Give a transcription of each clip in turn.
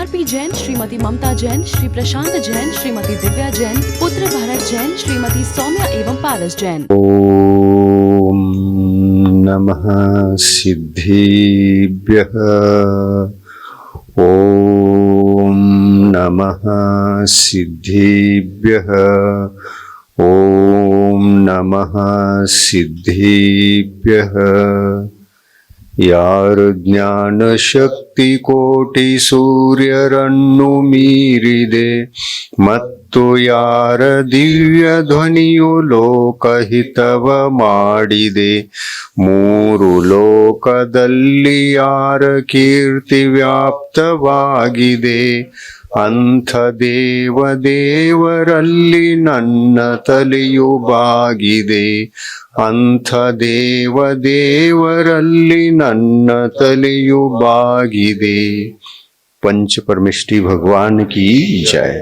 RP Jain, Shrimati ममता जैन, श्री प्रशांत जैन, श्रीमती दिव्या जैन, पुत्र भरत जैन, श्रीमती सौम्या एवं पारस जैन। ओम नमः सिद्धिभ्यः। ओम नमः सिद्धिभ्यः। ओम नमः सिद्धिभ्यः। यार ज्ञान शक्ति कोटि सूर्यरन्नु मीरिदे ಮತ್ತು ಯಾರ ದಿವ್ಯ ಧ್ವನಿಯು ಲೋಕಹಿತವ ಮಾಡಿದೆ ಮೂರು ಲೋಕದಲ್ಲಿ ಯಾರ ಕೀರ್ತಿ ವ್ಯಾಪ್ತವಾಗಿದೆ ಅಂಥ ದೇವರಲ್ಲಿ ನನ್ನ ತಲೆಯು ಬಾಗಿದೆ ಅಂಥ ದೇವರಲ್ಲಿ ನನ್ನ ತಲೆಯು ಬಾಗಿದೆ। पंच परमेष्टि भगवान की जय।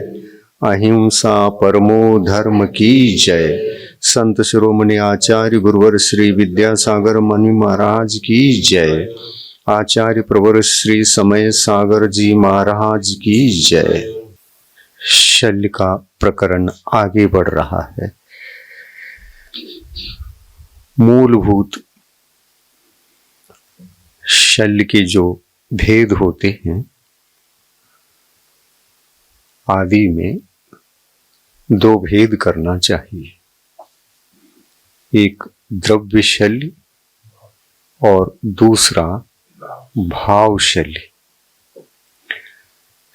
अहिंसा परमो धर्म की जय। संत शिरोमणि आचार्य गुरुवर श्री विद्यासागर मुनि महाराज की जय। आचार्य प्रवर श्री समय सागर जी महाराज की जय। शल्य का प्रकरण आगे बढ़ रहा है। मूलभूत शल्य के जो भेद होते हैं, आदि में दो भेद करना चाहिए। एक द्रव्य शल्य और दूसरा भाव शल्य।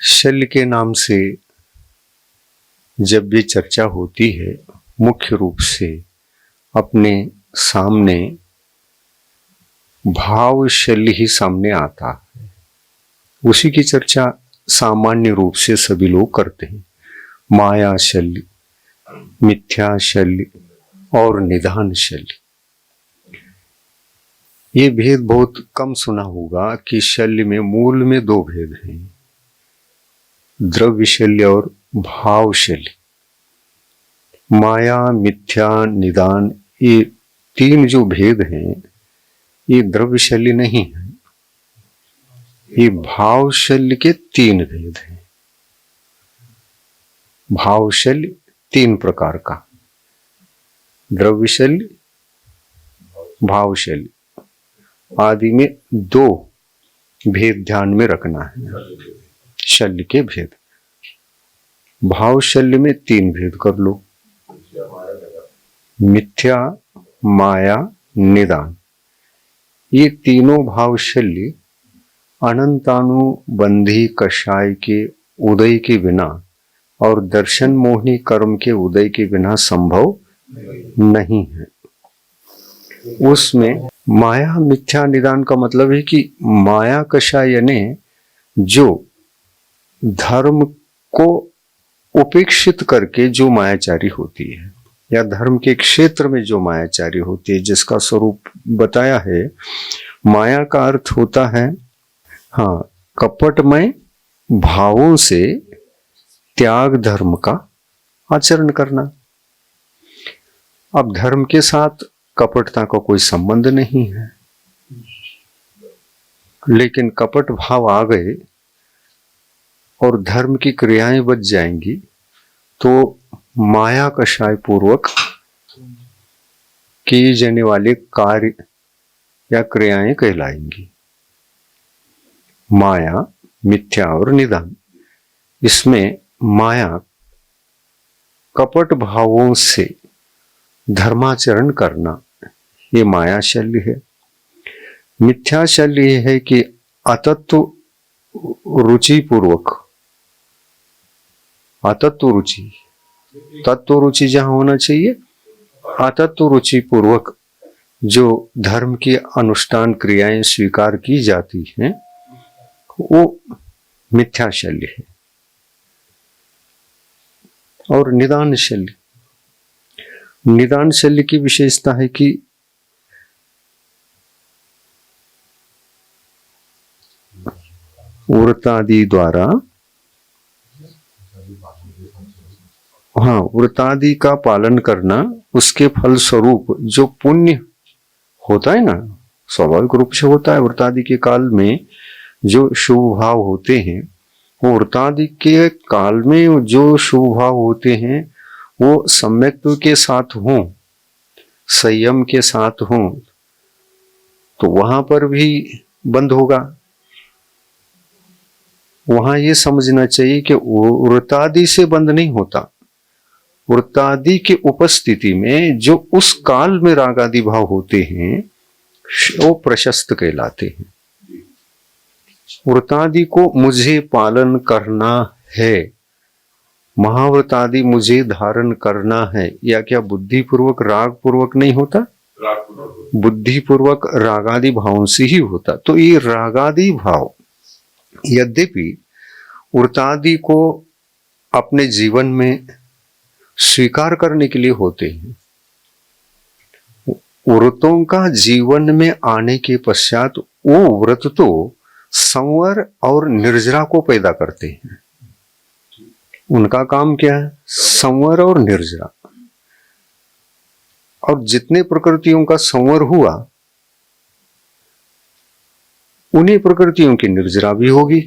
शल्य के नाम से जब ये चर्चा होती है, मुख्य रूप से अपने सामने भाव शल्य ही सामने आता है। उसी की चर्चा सामान्य रूप से सभी लोग करते हैं। माया शल्य, मिथ्या शल्य और निधान शल्य। ये भेद बहुत कम सुना होगा कि शल्य में मूल में दो भेद हैं, द्रव्य शल्य और भाव शल्य। माया, मिथ्या, निदान, ये तीन जो भेद हैं ये द्रव्य शल्य नहीं है, ये भाव शल्य के तीन भेद हैं। भाव शल्य तीन प्रकार का, द्रव्य शल्य, भाव शल्य, आदि में दो भेद ध्यान में रखना है। शल्य के भेद, भाव शल्य में तीन भेद कर लो, मिथ्या, माया, निदान। ये तीनों भाव शल्य अनंतानुबंधी कषाय के उदय के बिना और दर्शन मोहिनी कर्म के उदय के बिना संभव नहीं है। उसमें माया, मिथ्या, निदान का मतलब है कि माया कषाय यानी जो धर्म को उपेक्षित करके जो मायाचारी होती है, या धर्म के क्षेत्र में जो मायाचारी होती है, जिसका स्वरूप बताया है। माया का अर्थ होता है कपटमय भावों से त्याग धर्म का आचरण करना। अब धर्म के साथ कपटता का कोई संबंध नहीं है, लेकिन कपट भाव आ गए और धर्म की क्रियाएं बच जाएंगी तो माया कषाय पूर्वक किए जाने वाले कार्य या क्रियाएं कहलाएंगी। माया, मिथ्या और निदान। इसमें माया कपट भावों से धर्माचरण करना, ये माया शल्य है। मिथ्या शल्य ये है कि अतत्व रुचि पूर्वक, अतत्व रुचि, तत्व रुचि जहां होना चाहिए, अतत्व रुचि पूर्वक जो धर्म की अनुष्ठान क्रियाएं स्वीकार की जाती हैं वो मिथ्या शल्य है। और निदान शल्य, निदान शल्य की विशेषता है कि व्रतादि द्वारा, व्रतादि का पालन करना, उसके फल स्वरूप जो पुण्य होता है ना, स्वाभाविक रूप से होता है। व्रतादि के काल में जो शुभ भाव होते हैं व्रतादि के काल में जो शुभ भाव होते हैं वो सम्यक्त्व के साथ हों, संयम के साथ हों, तो वहां पर भी बंद होगा। वहां ये समझना चाहिए कि व्रतादि से बंद नहीं होता। व्रतादि की उपस्थिति में जो उस काल में रागादि भाव होते हैं वो प्रशस्त कहलाते हैं। व्रतादि को मुझे पालन करना है, महाव्रतादि मुझे धारण करना है, या क्या बुद्धिपूर्वक राग पूर्वक नहीं होता? बुद्धिपूर्वक रागादि भावों से ही होता। तो ये रागादि भाव यद्यपि व्रतादि को अपने जीवन में स्वीकार करने के लिए होते हैं, व्रतों का जीवन में आने के पश्चात वो व्रत तो संवर और निर्जरा को पैदा करते हैं। उनका काम क्या है? संवर और निर्जरा। और जितने प्रकृतियों का संवर हुआ उन्हीं प्रकृतियों की निर्जरा भी होगी।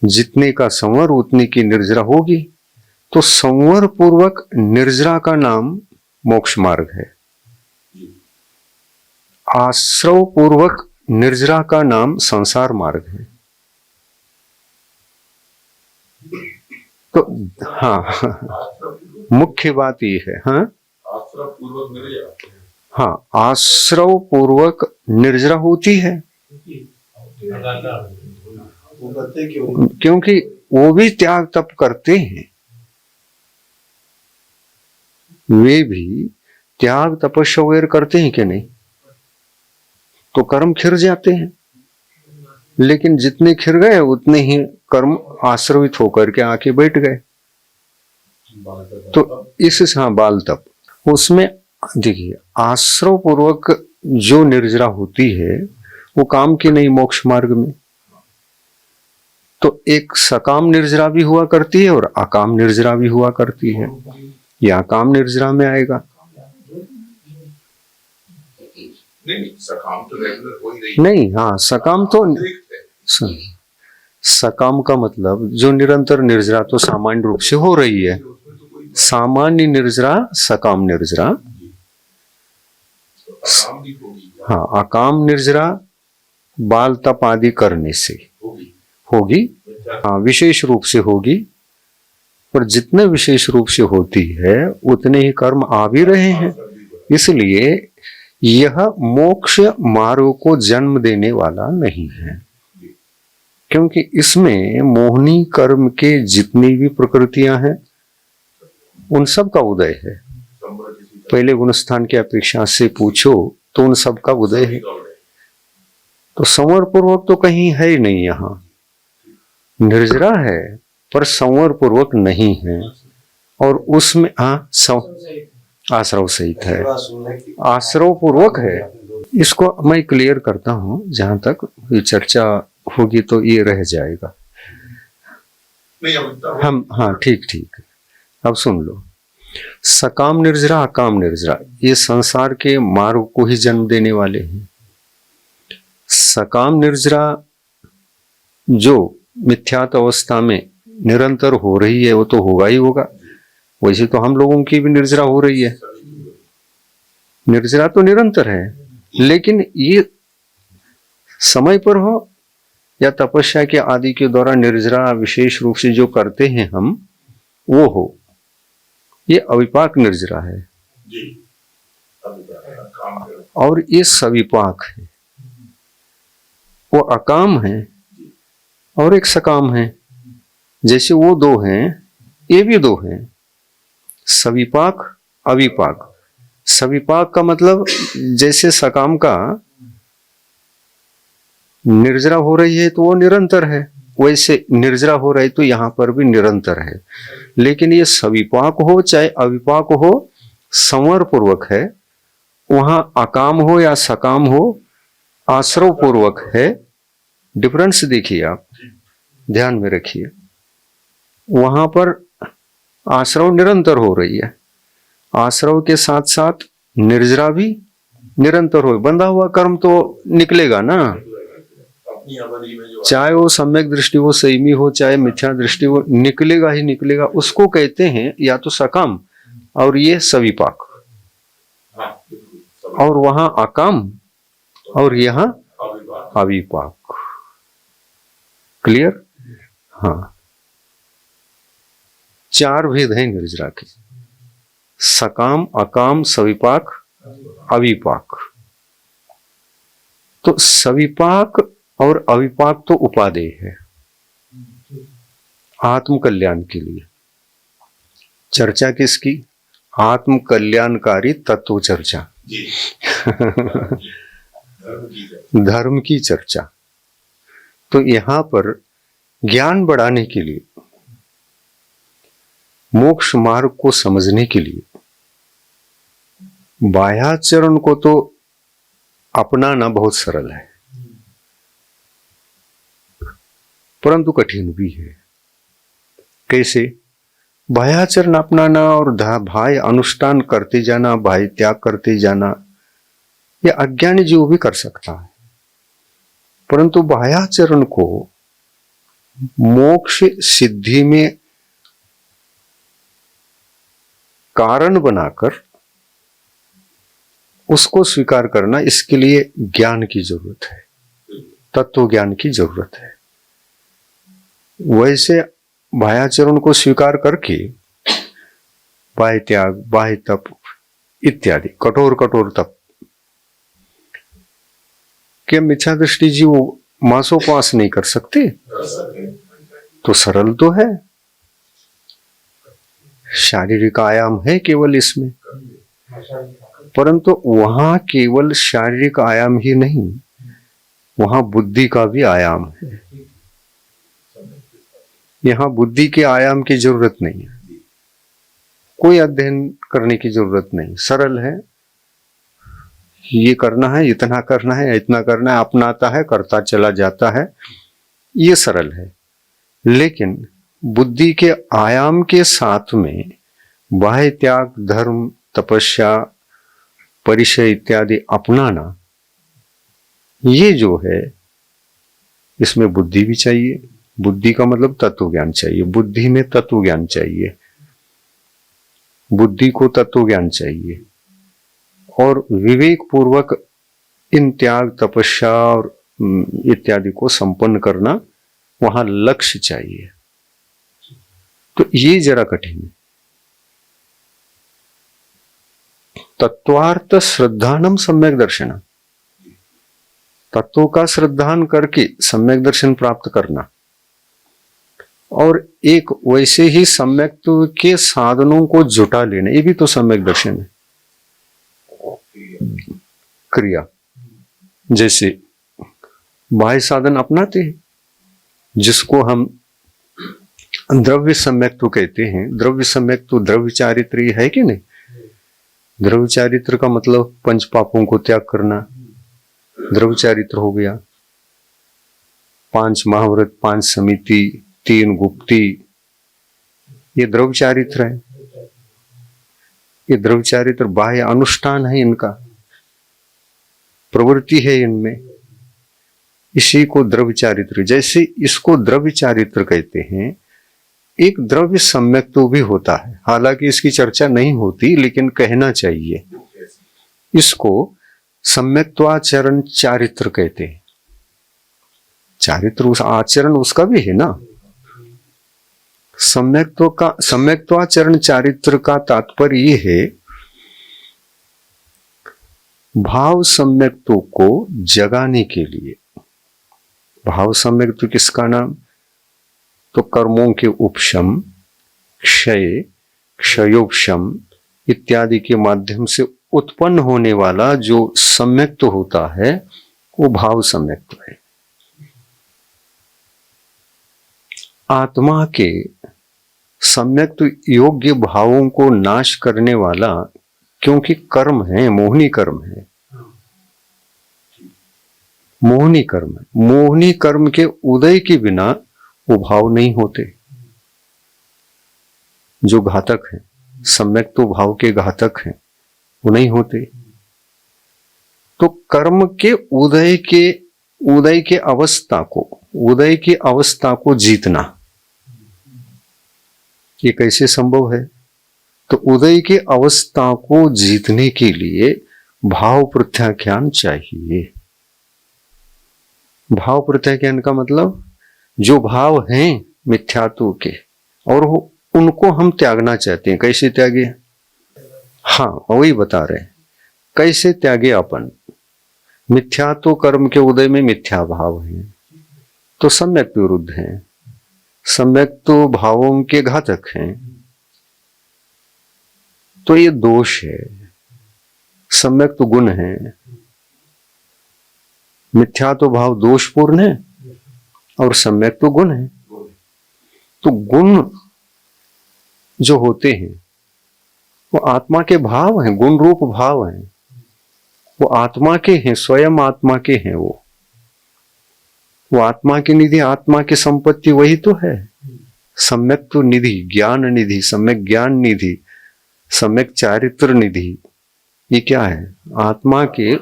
जितने का संवर उतने की निर्जरा होगी। तो संवर पूर्वक निर्जरा का नाम मोक्ष मार्ग है, आश्रव पूर्वक निर्जरा का नाम संसार मार्ग है। तो हाँ, मुख्य बात ये है। हाँ हाँ, आश्रव पूर्वक निर्जरा होती है, क्योंकि वो भी त्याग तप करते हैं। वे भी त्याग तपस्या वगैरह करते हैं कि नहीं? तो कर्म खिर जाते हैं, लेकिन जितने खिर गए उतने ही कर्म आश्रवित होकर के आके बैठ गए। तो इस हाँ बाल तप, उसमें देखिए आश्रव पूर्वक जो निर्जरा होती है वो काम की नहीं मोक्ष मार्ग में। तो एक सकाम निर्जरा भी हुआ करती है और अकाम निर्जरा भी हुआ करती है। यह अकाम निर्जरा में आएगा। सकाम तो रेगुलर हो ही रही है। नहीं, हाँ सकाम तो सकाम का मतलब जो निरंतर निर्जरा तो सामान्य रूप से हो रही है। सामान्य निर्जरा, सकाम निर्जरा। हाँ, अकाम निर्जरा बाल तप आदि करने से होगी। हाँ, विशेष रूप से होगी। पर जितने विशेष रूप से होती है उतने ही कर्म आ भी रहे हैं। इसलिए यह मोक्ष मार्ग को जन्म देने वाला नहीं है, क्योंकि इसमें मोहनी कर्म के जितनी भी प्रकृतियां हैं उन सब का उदय है। पहले गुणस्थान की अपेक्षा से पूछो तो उन सब का उदय है। तो संवर पूर्वक तो कहीं है ही नहीं। यहाँ निर्जरा है पर संवर पूर्वक नहीं है, और उसमें आश्रव सहित है, आश्रव पूर्वक है। इसको मैं क्लियर करता हूं, जहां तक ये चर्चा होगी तो ये रह जाएगा। हम हाँ ठीक अब सुन लो। सकाम निर्जरा, अकाम निर्जरा, ये संसार के मार्ग को ही जन्म देने वाले हैं। सकाम निर्जरा जो मिथ्यात अवस्था में निरंतर हो रही है वो तो होगा ही होगा। वैसे तो हम लोगों की भी निर्जरा हो रही है। निर्जरा तो निरंतर है, लेकिन ये समय पर हो या तपस्या के आदि के द्वारा निर्जरा विशेष रूप से जो करते हैं हम, वो हो, ये अविपाक निर्जरा है। और ये सविपाक है। वो अकाम है और एक सकाम है। जैसे वो दो हैं, ये भी दो हैं, सविपाक अविपाक। सविपाक का मतलब जैसे सकाम का निर्जरा हो रही है तो वो निरंतर है, वैसे निर्जरा हो रही तो यहाँ पर भी निरंतर है। लेकिन ये सविपाक हो चाहे अविपाक हो, संवर पूर्वक है। वहां अकाम हो या सकाम हो, आश्रव पूर्वक है। डिफरेंस देखिए आप, ध्यान में रखिए। वहां पर आश्रव निरंतर हो रही है, आश्रव के साथ साथ निर्जरा भी निरंतर हो। बंधा हुआ कर्म तो निकलेगा ना, अपनी अवधि में जो चाहे वो सम्यक दृष्टि हो, संयमी हो, चाहे मिथ्या दृष्टि हो, निकलेगा ही निकलेगा। उसको कहते हैं या तो सकाम, और ये सविपाक, हाँ, बिल्कुल, और वहां अकाम, और यहाँ अविवाद। अविपाक। क्लियर? हाँ, चार भेद हैं निर्जरा के, सकाम, अकाम, सविपाक, अविपाक। तो सविपाक और अविपाक तो उपादेय है आत्म कल्याण के लिए। चर्चा किसकी? आत्म कल्याणकारी तत्व चर्चा, जी धर्म की जय। धर्म की चर्चा। तो यहां पर ज्ञान बढ़ाने के लिए, मोक्ष मार्ग को समझने के लिए बाह्याचरण को तो अपनाना बहुत सरल है, परंतु कठिन भी है। कैसे? बाह्याचरण अपनाना और बाह्य अनुष्ठान करते जाना, बाह्य त्याग करते जाना, यह अज्ञानी जीव भी कर सकता है, परंतु बाह्याचरण को मोक्ष सिद्धि में कारण बनाकर उसको स्वीकार करना, इसके लिए ज्ञान की जरूरत है, तत्व ज्ञान की जरूरत है। वैसे बाह्याचरण को स्वीकार करके बाह्य त्याग, बाह्य तप इत्यादि कठोर कठोर तप, क्या मिथ्या दृष्टि जीव मासोपास नहीं कर सकते? तो सरल तो है, शारीरिक आयाम है केवल इसमें, परंतु वहां केवल शारीरिक आयाम ही नहीं, वहां बुद्धि का भी आयाम है। यहां बुद्धि के आयाम की जरूरत नहीं है, कोई अध्ययन करने की जरूरत नहीं, सरल है। ये करना है, इतना करना है, इतना करना है, अपनाता है, करता चला जाता है, ये सरल है। लेकिन बुद्धि के आयाम के साथ में बाह्य त्याग, धर्म, तपस्या, परिचय इत्यादि अपनाना, ये जो है इसमें बुद्धि भी चाहिए। बुद्धि का मतलब तत्व ज्ञान चाहिए, बुद्धि में तत्व ज्ञान चाहिए, बुद्धि को तत्व ज्ञान चाहिए, और विवेक पूर्वक इन त्याग, तपस्या और इत्यादि को संपन्न करना, वहां लक्ष्य चाहिए। तो ये जरा कठिन है। तत्वार्थ श्रद्धानम सम्यक दर्शन, तत्वों का श्रद्धान करके सम्यक दर्शन प्राप्त करना, और एक वैसे ही सम्यक्त्व के साधनों को जुटा लेना, ये भी तो सम्यक दर्शन है। क्रिया, जैसे बाह्य साधन अपनाते हैं, जिसको हम द्रव्य सम्यक्त्व कहते हैं। द्रव्य सम्यक्त्व द्रव्य चारित्र है कि नहीं? द्रव्य चारित्र का मतलब पंच पापों को त्याग करना, द्रव्य चारित्र हो गया। 5 महाव्रत, 5 समिति, 3 गुप्ती, ये द्रव्य चारित्र है। ये द्रव्य चारित्र बाह्य अनुष्ठान है, इनका प्रवृत्ति है इनमें, इसी को द्रव्य चारित्र, जैसे इसको द्रव्य चारित्र कहते हैं। एक द्रव्य सम्यक्त्व भी होता है, हालांकि इसकी चर्चा नहीं होती, लेकिन कहना चाहिए। इसको सम्यक्त्वाचरण चारित्र कहते हैं। चारित्र उस आचरण उसका भी है ना। सम्यक्त्वाचरण चारित्र का तात्पर्य ये है, भाव सम्यक्त्व को जगाने के लिए। भाव सम्यक्त्व किसका नाम? तो कर्मों के उपशम, क्षय, क्षयोपशम इत्यादि के माध्यम से उत्पन्न होने वाला जो सम्यक्त्व होता है, वो भाव सम्यक्त्व है। आत्मा के सम्यक्त्व योग्य भावों को नाश करने वाला, क्योंकि कर्म है, मोहनी कर्म है, मोहनी कर्म है। मोहनी कर्म के उदय के बिना वो भाव नहीं होते जो घातक है। सम्यक तो भाव के घातक हैं, वो नहीं होते। तो कर्म के उदय के उदय के अवस्था को जीतना, ये कैसे संभव है? तो उदय के अवस्था को जीतने के लिए भाव प्रत्याख्यान चाहिए। भाव प्रत्याख्यान का मतलब जो भाव हैं मिथ्यात्व के और उनको हम त्यागना चाहते हैं। कैसे त्यागे? हाँ, वही बता रहे हैं कैसे त्यागे अपन। मिथ्यात्व कर्म के उदय में मिथ्या भाव है तो सम्यक विरुद्ध हैं, सम्यक तो भावों के घातक हैं, तो ये दोष है। सम्यक तो गुण है, मिथ्या तो भाव दोषपूर्ण है और सम्यक तो गुण है। तो गुण जो होते हैं वो आत्मा के भाव हैं, गुण रूप भाव हैं, वो आत्मा के हैं, स्वयं आत्मा के हैं। वो आत्मा की निधि, आत्मा की संपत्ति वही तो है। सम्यक तो निधि, ज्ञान निधि, सम्यक ज्ञान निधि, सम्यक चारित्र निधि, ये क्या है? आत्मा के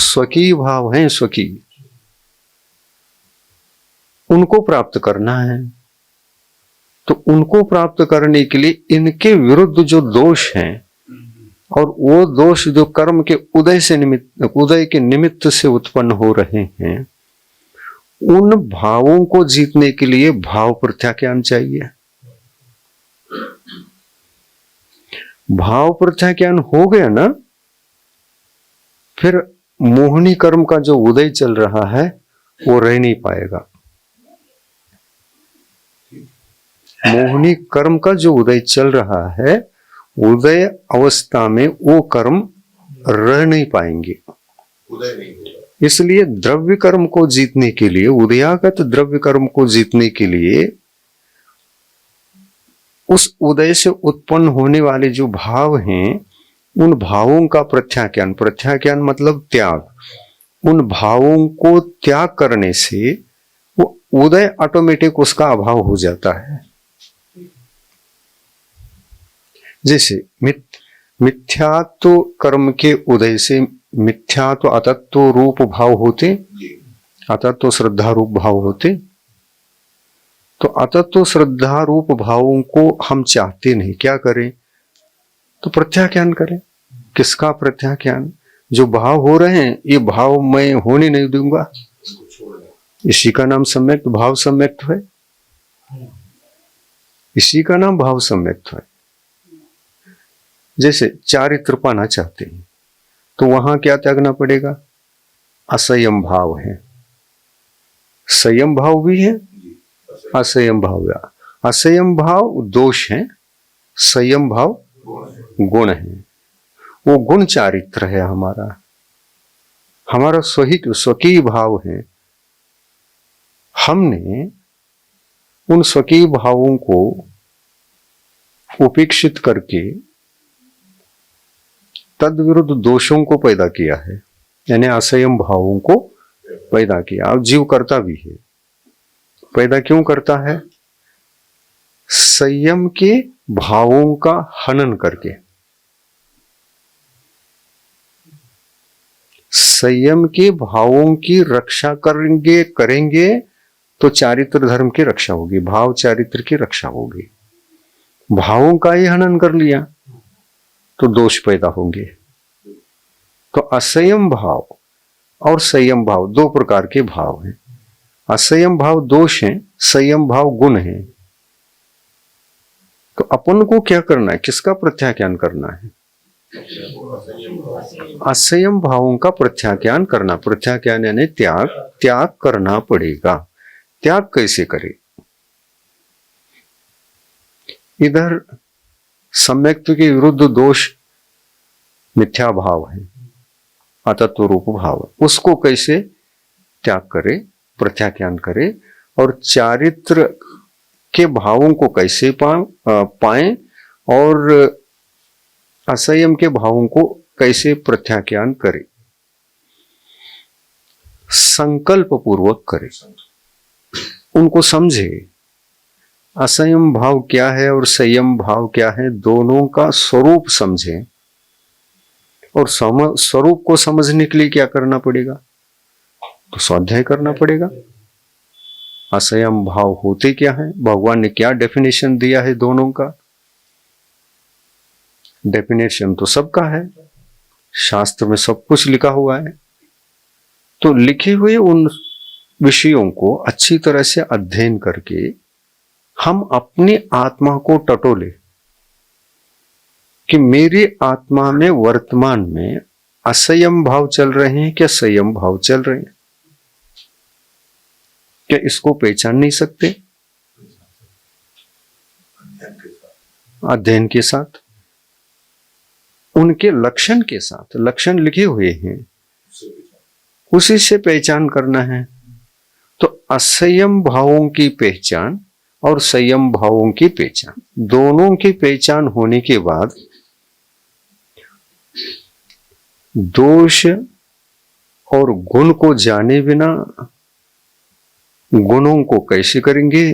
स्वकीय भाव हैं, स्वकीय। उनको प्राप्त करना है, तो उनको प्राप्त करने के लिए इनके विरुद्ध जो दोष हैं और वो दोष जो कर्म के उदय के निमित्त से उत्पन्न हो रहे हैं, उन भावों को जीतने के लिए भाव प्रत्याख्यान चाहिए। भाव प्रत्याख्यान हो गया ना, फिर मोहिनी कर्म का जो उदय चल रहा है वो रह नहीं पाएगा। मोहिनी कर्म का जो उदय चल रहा है, उदय अवस्था में वो कर्म रह नहीं पाएंगे, उदय नहीं होगा। इसलिए द्रव्य कर्म को जीतने के लिए, उदयागत द्रव्य कर्म को जीतने के लिए उस उदय से उत्पन्न होने वाले जो भाव हैं, उन भावों का प्रत्याख्यान, प्रत्याख्यान मतलब त्याग, उन भावों को त्याग करने से वो उदय ऑटोमेटिक उसका अभाव हो जाता है। जैसे मिथ्यात्व कर्म के उदय से मिथ्यात्व अतत्व रूप भाव होते, अतत्व श्रद्धा रूप भाव होते, तो अतत्व श्रद्धा रूप भावों को हम चाहते नहीं, क्या करें? तो प्रत्याख्यान करें। किसका प्रत्याख्यान? जो भाव हो रहे हैं ये भाव मैं होने नहीं दूंगा, इसी का नाम सम्यक भाव सम्यक्त्व है, इसी का नाम भाव सम्यक्त्व है। जैसे चारित्र पाना चाहते हैं तो वहां क्या त्यागना पड़ेगा? असंयम भाव है, संयम भाव भी है, असंयम भाव। असंयम भाव दोष है, संयम भाव गुण है। वो गुण चारित्र है हमारा, हमारा स्वकीय भाव है। हमने उन स्वकीय भावों को उपेक्षित करके तद विरुद्ध दोषों को पैदा किया है, यानी असंयम भावों को पैदा किया। अब जीव करता भी है, पैदा क्यों करता है? संयम के भावों का हनन करके। संयम के भावों की रक्षा करेंगे तो चारित्र धर्म की रक्षा होगी, भाव चारित्र की रक्षा होगी। भावों का ही हनन कर लिया तो दोष पैदा होंगे। तो असंयम भाव और संयम भाव दो प्रकार के भाव हैं। असंयम भाव दोष है, संयम भाव गुण है। तो अपन को क्या करना है? किसका प्रत्याख्यान करना है? असंयम भावों का प्रत्याख्यान करना। प्रत्याख्यान यानी त्याग करना पड़ेगा। त्याग कैसे करे? इधर सम्यक्त्व के विरुद्ध दोष मिथ्या भाव है, अतत्व रूप भाव है, उसको कैसे त्याग करे, प्रत्याख्यान करे, और चारित्र के भावों को कैसे पाए और असंयम के भावों को कैसे प्रत्याख्यान करे। संकल्प पूर्वक करे, उनको समझे। असंयम भाव क्या है और संयम भाव क्या है, दोनों का स्वरूप समझे। और स्वरूप को समझने के लिए क्या करना पड़ेगा? तो स्वाध्याय करना पड़ेगा। असंयम भाव होते क्या है, भगवान ने क्या डेफिनेशन दिया है दोनों का? डेफिनेशन तो सबका है, शास्त्र में सब कुछ लिखा हुआ है। तो लिखे हुए उन विषयों को अच्छी तरह से अध्ययन करके हम अपनी आत्मा को टटोले कि मेरी आत्मा में वर्तमान में असंयम भाव चल रहे हैं क्या संयम भाव चल रहे हैं? क्या इसको पहचान नहीं सकते? अध्ययन के साथ, उनके लक्षण के साथ, लक्षण लिखे हुए हैं, उसी से पहचान करना है। तो असंयम भावों की पहचान और संयम भावों की पहचान, दोनों की पहचान होने के बाद दोष और गुण को जाने बिना गुणों को कैसे करेंगे,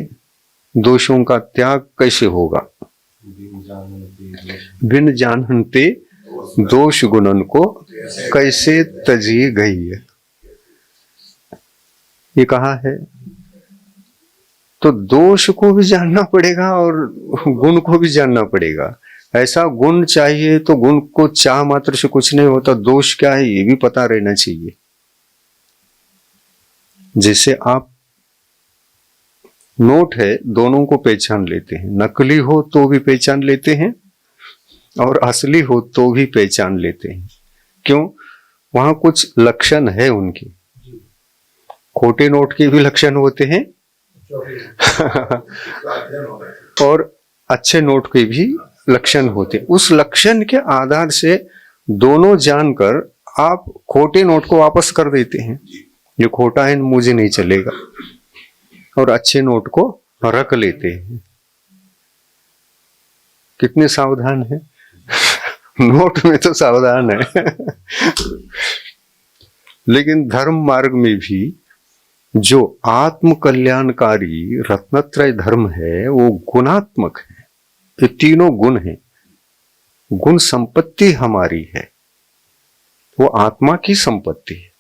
दोषों का त्याग कैसे होगा? बिन जानते दोष गुणन को कैसे तजी गई है, ये कहा है। तो दोष को भी जानना पड़ेगा और गुण को भी जानना पड़ेगा। ऐसा गुण चाहिए तो गुण को चाह मात्र से कुछ नहीं होता, दोष क्या है ये भी पता रहना चाहिए। जैसे आप नोट है, दोनों को पहचान लेते हैं, नकली हो तो भी पहचान लेते हैं और असली हो तो भी पहचान लेते हैं। क्यों? वहां कुछ लक्षण है उनके। खोटे नोट के भी लक्षण होते हैं और अच्छे नोट के भी लक्षण होते हैं। उस लक्षण के आधार से दोनों जानकर आप खोटे नोट को वापस कर देते हैं, ये खोटा है मुझे नहीं चलेगा, और अच्छे नोट को रख लेते हैं। कितने सावधान है नोट में तो सावधान है लेकिन धर्म मार्ग में भी जो आत्म कल्याणकारी रत्नत्रय धर्म है वो गुणात्मक है। ये तीनों गुण हैं, गुण संपत्ति हमारी है, वो आत्मा की संपत्ति है।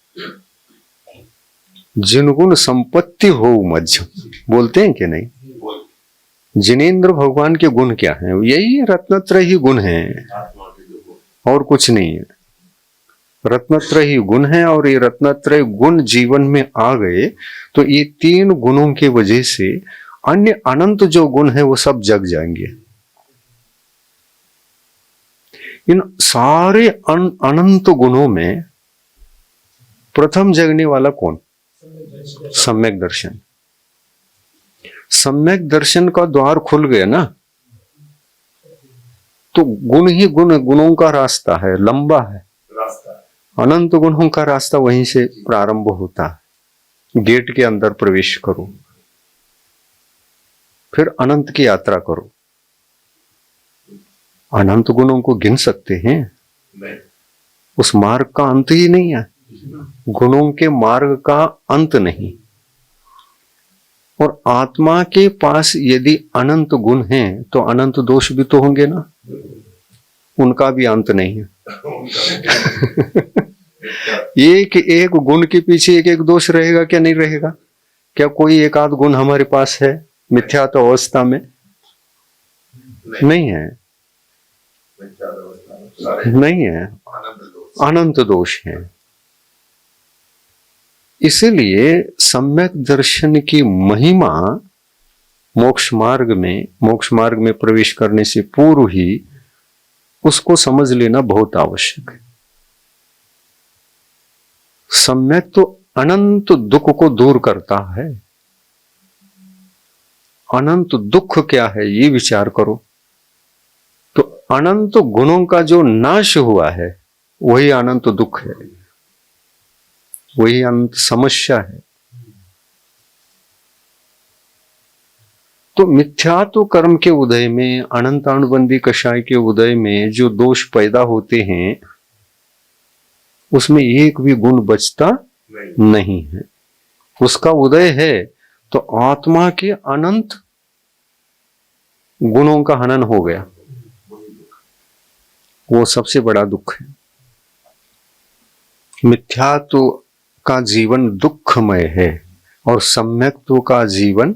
जिन गुण संपत्ति हो मध्य, बोलते हैं कि नहीं? जिनेंद्र भगवान के गुण क्या हैं? यही रत्नत्रय ही गुण हैं और कुछ नहीं है। रत्नत्रय ही गुण है और ये रत्नत्रय गुण जीवन में आ गए तो ये तीन गुणों की वजह से अन्य अनंत जो गुण है वो सब जग जाएंगे। इन सारे अनंत गुणों में प्रथम जगने वाला कौन? सम्यक दर्शन। सम्यक दर्शन का द्वार खुल गया ना, तो गुण ही गुण, गुणों का रास्ता है, लंबा है, अनंत गुणों का रास्ता वहीं से प्रारंभ होता है। गेट के अंदर प्रवेश करो, फिर अनंत की यात्रा करो। अनंत गुणों को गिन सकते हैं? उस मार्ग का अंत ही नहीं है, गुणों के मार्ग का अंत नहीं। और आत्मा के पास यदि अनंत गुण हैं तो अनंत दोष भी तो होंगे ना, उनका भी अंत नहीं है एक एक गुण के पीछे एक एक दोष रहेगा क्या नहीं रहेगा? क्या कोई एक आध गुण हमारे पास है मिथ्या तो अवस्था में? नहीं है, नहीं है, अनंत दोष है। इसीलिए सम्यक दर्शन की महिमा मोक्ष मार्ग में प्रवेश करने से पूर्व ही उसको समझ लेना बहुत आवश्यक है। सम्यक तो अनंत दुख को दूर करता है। अनंत दुख क्या है ये विचार करो, तो अनंत गुणों का जो नाश हुआ है वही अनंत दुख है, वही अनंत समस्या है। तो मिथ्यात्व कर्म के उदय में, अनंतानुबंधी कषाय के उदय में जो दोष पैदा होते हैं उसमें एक भी गुण बचता नहीं है। उसका उदय है तो आत्मा के अनंत गुणों का हनन हो गया, वो सबसे बड़ा दुख है। मिथ्यात्व का जीवन दुखमय है और सम्यक्त्व का जीवन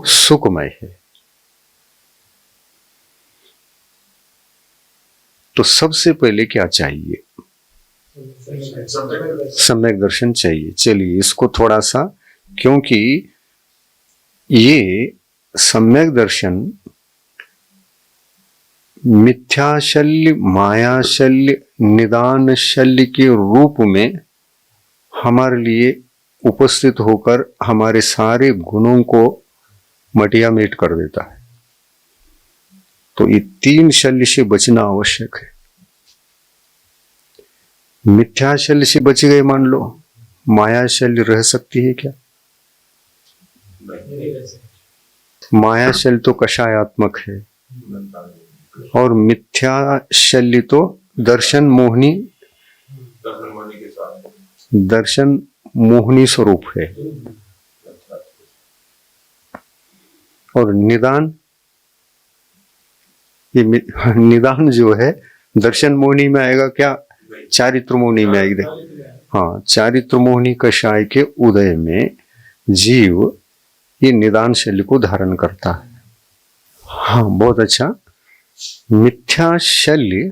सुखमय है। तो सबसे पहले क्या चाहिए? सम्यक दर्शन चाहिए। चलिए इसको थोड़ा सा, क्योंकि ये सम्यक दर्शन मिथ्याशल्य, मायाशल्य, निदान शल्य के रूप में हमारे लिए उपस्थित होकर हमारे सारे गुणों को मटिया मेट कर देता है। तो ये तीन शल्य से बचना आवश्यक है। मिथ्या शल्य से बच गए मान लो, माया शल्य रह सकती है क्या? माया शल्य तो कषायात्मक है और मिथ्या शल्य तो दर्शन मोहनी, दर्शन मोहनी स्वरूप है। और निदान, ये निदान जो है दर्शन मोहनी में आएगा क्या? चारित्र मोहनी में आएगी। हाँ, चारित्र मोहनी कषाय के उदय में जीव ये निदान शैली को धारण करता है। हाँ, बहुत अच्छा। मिथ्या शल्य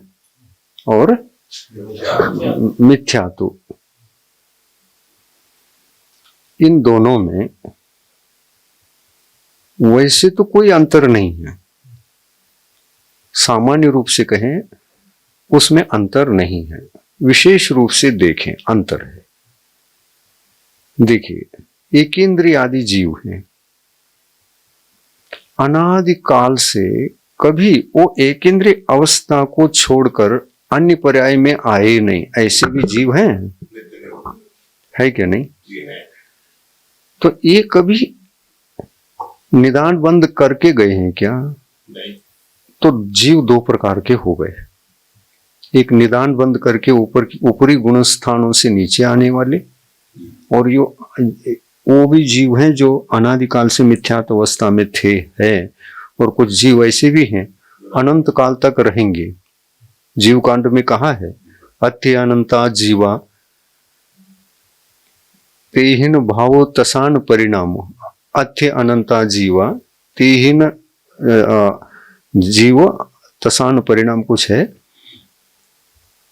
और मिथ्यात्व, इन दोनों में वैसे तो कोई अंतर नहीं है। सामान्य रूप से कहें उसमें अंतर नहीं है, विशेष रूप से देखें अंतर है। देखिए, एकेंद्रिय आदि जीव हैं, अनादि काल से कभी वो एकेंद्रिय अवस्था को छोड़कर अन्य पर्याय में आए नहीं। ऐसे भी जीव हैं, है क्या नहीं? तो ये कभी निदान बंद करके गए हैं क्या? नहीं। तो जीव दो प्रकार के हो गए, एक निदान बंद करके ऊपरी गुण स्थानों से नीचे आने वाले, और वो भी जीव हैं जो अनादिकाल से मिथ्यात्व अवस्था में थे हैं, और कुछ जीव ऐसे भी हैं अनंत काल तक रहेंगे। जीव कांड में कहा है, अत्य अनंता जीवा तेहिन भावो तसान परिणामो। अत्य अनंता जीवा तेहिन जीव तसान परिणाम कुछ है।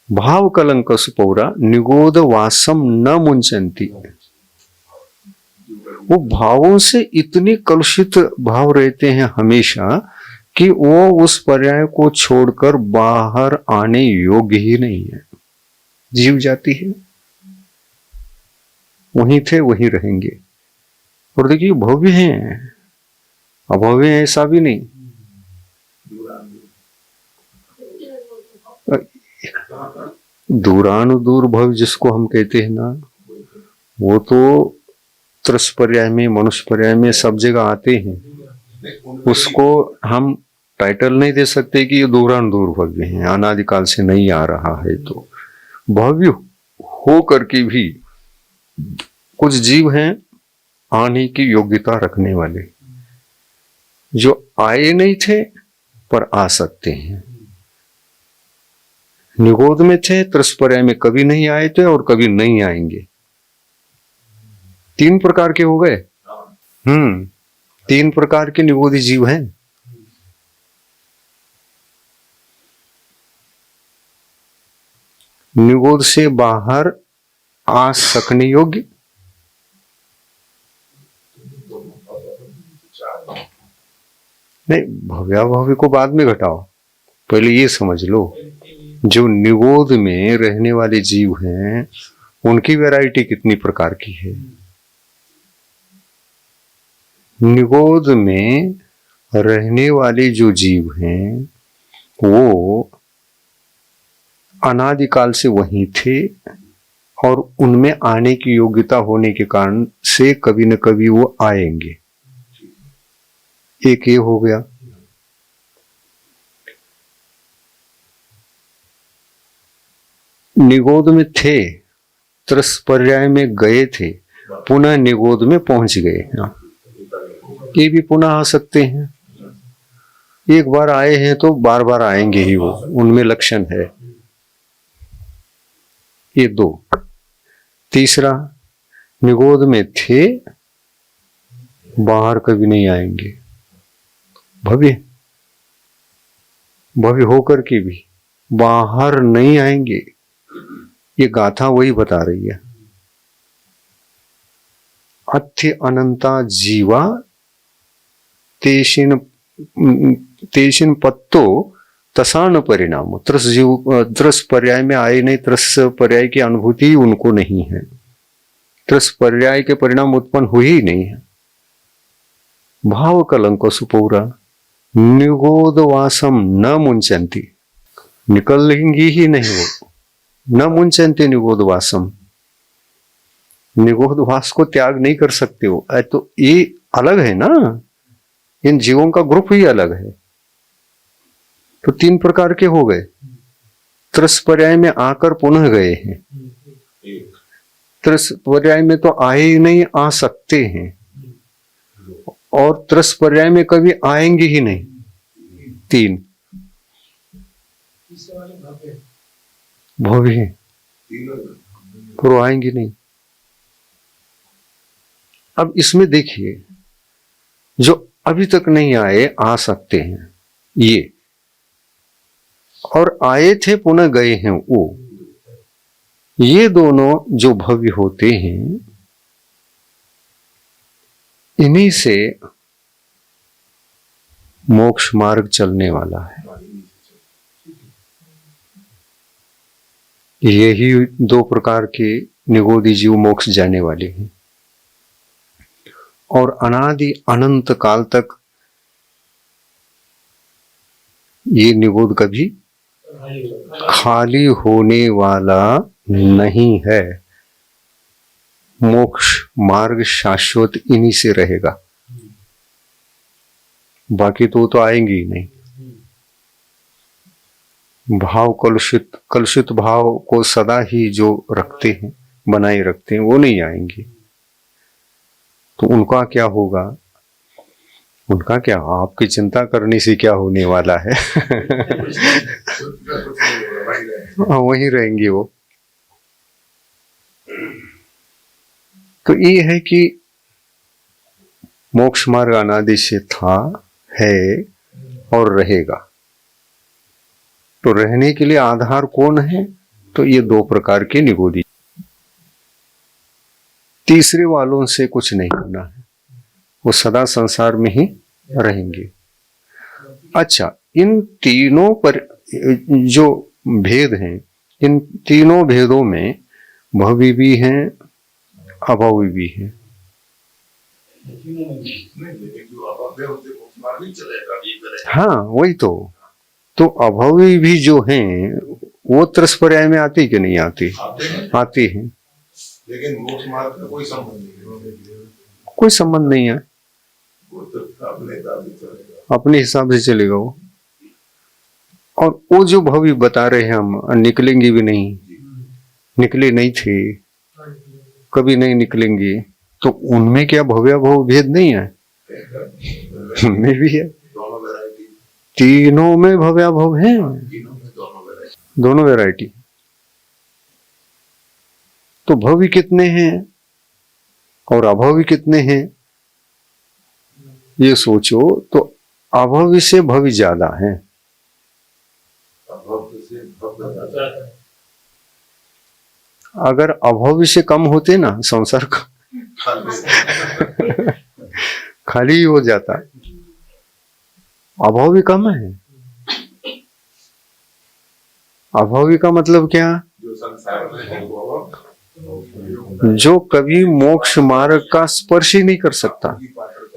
भाव कलंक सुपौरा निगोद वासम न मुंचंती। वो भावों से इतने कलुषित भाव रहते हैं हमेशा कि वो उस पर्याय को छोड़कर बाहर आने योग्य ही नहीं है। जीव जाती है, वहीं थे वहीं रहेंगे। और देखिए, भव्य हैं, अभव्य है ऐसा भी नहीं। दूरानुदूर भव जिसको हम कहते हैं ना, वो तो त्रस पर्याय में, मनुष्य पर्याय में सब जगह आते हैं। उसको हम टाइटल नहीं दे सकते कि ये दूरानुदूर भव्य हैं, अनादिकाल से नहीं आ रहा है। तो भव्य हो करके भी कुछ जीव हैं आने की योग्यता रखने वाले, जो आए नहीं थे पर आ सकते हैं। निगोद में थे, त्रस्पर्य में कभी नहीं आए थे और कभी नहीं आएंगे। तीन प्रकार के हो गए। तीन प्रकार के निगोदी जीव हैं। निगोद से बाहर आ सकने योग्य, नहीं, भव्याभव्य को बाद में घटाओ, पहले ये समझ लो जो निगोद में रहने वाले जीव हैं उनकी वैरायटी कितनी प्रकार की है। निगोद में रहने वाले जो जीव हैं वो अनादिकाल से वहीं थे और उनमें आने की योग्यता होने के कारण से कभी न कभी वो आएंगे। एक ये हो गया। निगोद में थे, त्रस्पर्याय में गए थे, पुनः निगोद में पहुंच गए। ये भी पुनः आ सकते हैं। एक बार आए हैं तो बार बार आएंगे ही, वो उनमें लक्षण है। ये दो। तीसरा, निगोद में थे, बाहर कभी नहीं आएंगे। भव्य भव्य होकर के भी बाहर नहीं आएंगे। ये गाथा वही बता रही है। अथ्य अनंता जीवा तेशिन पत्तो तसान परिणाम। त्रस पर्याय में आए नहीं, त्रस पर्याय की अनुभूति उनको नहीं है, त्रस पर्याय के परिणाम उत्पन्न हुए ही नहीं है। भाव कलंक सुपूरा निगोदवासम न मुंचंती, निकलेंगी ही नहीं वो, न मुंचंती निगोदवासम, निगोदवास को त्याग नहीं कर सकते हो। तो ये अलग है ना, इन जीवों का ग्रुप ही अलग है। तो तीन प्रकार के हो गए। त्रस पर्याय में आकर पुनः गए हैं, त्रस पर्याय में तो आए ही नहीं, आ सकते हैं, और त्रस पर्याय में कभी आएंगे ही नहीं। तीन भव्य फिर आएंगे नहीं। अब इसमें देखिए, जो अभी तक नहीं आए आ सकते हैं ये, और आए थे पुनः गए हैं वो, ये दोनों जो भव्य होते हैं, इन्हीं से मोक्ष मार्ग चलने वाला है। यही दो प्रकार के निगोदी जीव मोक्ष जाने वाले हैं। और अनादि अनंत काल तक ये निगोद कभी खाली होने वाला नहीं है। मोक्ष मार्ग शाश्वत इन्हीं से रहेगा, बाकी तो आएंगे ही नहीं। भाव कलुषित भाव को सदा ही जो रखते हैं, बनाए रखते हैं, वो नहीं आएंगे। तो उनका क्या होगा? उनका क्या, आपकी चिंता करने से क्या होने वाला है। वहीं रहेंगे वो। तो ये है कि मोक्ष मार्ग अनादि से था, है और रहेगा। तो रहने के लिए आधार कौन है? तो ये दो प्रकार के निगोदी। तीसरे वालों से कुछ नहीं होना है, वो सदा संसार में ही रहेंगे। अच्छा, इन तीनों पर जो भेद हैं, इन तीनों भेदों में भव्य भी हैं, अभव्य भी हैं। हाँ, वही तो अभव्य भी जो हैं वो त्रस पर्याय में आती कि नहीं आती? आती हैं, लेकिन मोक्ष मार्ग का कोई संबंध नहीं, कोई संबंध नहीं है। वो तो अपने हिसाब से चलेगा वो। और वो जो भव्य बता रहे हैं हम, निकलेंगे भी नहीं, निकले नहीं थे, कभी नहीं निकलेंगे, तो उनमें क्या भव्य भव भेद नहीं है? उनमें भी है, तीनों में भव्य भव है, दोनों वैरायटी। तो भव्य कितने हैं और अभव्य कितने हैं, ये सोचो। तो अभव्य से भव्य ज्यादा है। अगर अभव्य से कम होते ना, संसार का खाली ही हो जाता। अभव्य कम है। अभव्य का मतलब क्या? जो संसार में है वो, जो कभी मोक्ष मार्ग का स्पर्श ही नहीं कर सकता।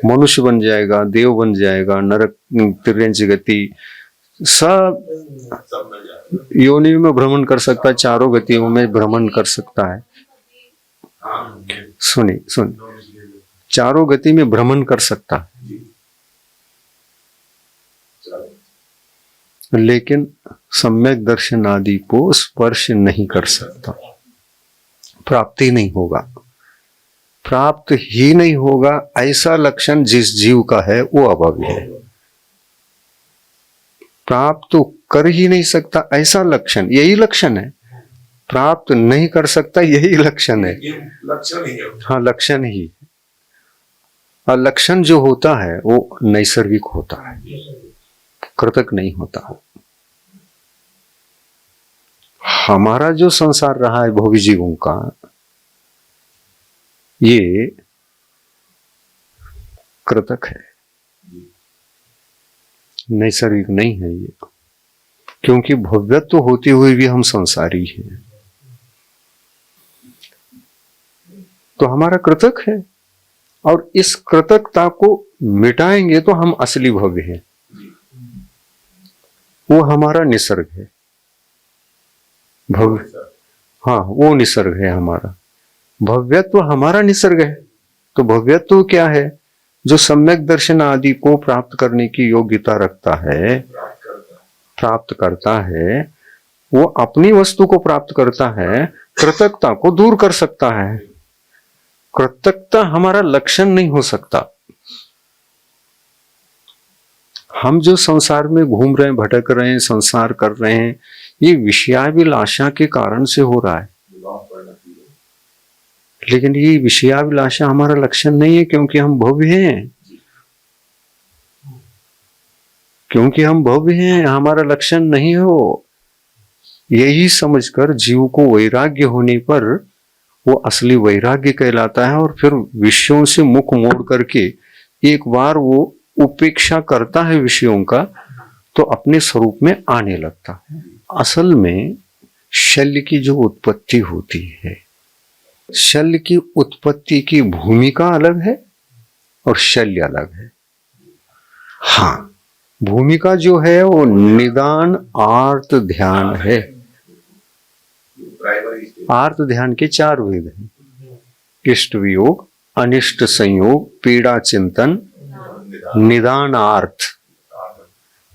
मनुष्य बन जाएगा, देव बन जाएगा, नरक, तिर्यंच गति, सब योनि में भ्रमण कर सकता है, चारों गतियों में भ्रमण कर सकता है। सुन, चारों गति में भ्रमण कर सकता है, लेकिन सम्यक दर्शन आदि को स्पर्श नहीं कर सकता। प्राप्ति नहीं होगा, प्राप्त ही नहीं होगा। ऐसा लक्षण जिस जीव का है वो अभव्य है। प्राप्त तो कर ही नहीं सकता, ऐसा लक्षण, यही लक्षण है। प्राप्त नहीं कर सकता, यही लक्षण है। ये लक्षण ही है। हाँ, लक्षण ही। और लक्षण जो होता है वो नैसर्गिक होता है, कृतक नहीं होता। हमारा जो संसार रहा है भोगी जीवों का, ये कृतक है, नैसर्गिक नहीं है ये। क्योंकि भव्यत्व होते हुए भी हम संसारी हैं, तो हमारा कृतक है। और इस कृतकता को मिटाएंगे तो हम असली भव्य हैं। वो हमारा निसर्ग है, भव्य। हाँ, वो निसर्ग है हमारा। भव्यत्व हमारा निसर्ग है। तो भव्यत्व क्या है? जो सम्यक दर्शन आदि को प्राप्त करने की योग्यता रखता है, प्राप्त करता है, वो अपनी वस्तु को प्राप्त करता है, कृतकता को दूर कर सकता है। कृतकता हमारा लक्षण नहीं हो सकता। हम जो संसार में घूम रहे हैं, भटक रहे हैं, संसार कर रहे हैं, ये विषयाभिलाषा के कारण से हो रहा है। लेकिन ये विषयाभिलाषा हमारा लक्षण नहीं है, क्योंकि हम भव्य हैं। क्योंकि हम भव्य हैं, हमारा लक्षण नहीं हो। यही समझकर जीव को वैराग्य होने पर वो असली वैराग्य कहलाता है। और फिर विषयों से मुख मोड़ करके एक बार वो उपेक्षा करता है विषयों का, तो अपने स्वरूप में आने लगता है। असल में शल्य की जो उत्पत्ति होती है, शल्य की उत्पत्ति की भूमिका अलग है और शल्य अलग है। हाँ, भूमिका जो है वो निदान आर्त ध्यान है। आर्त ध्यान के 4 वेद हैं: इष्ट वियोग, अनिष्ट संयोग, पीड़ा चिंतन, निदान आर्थ।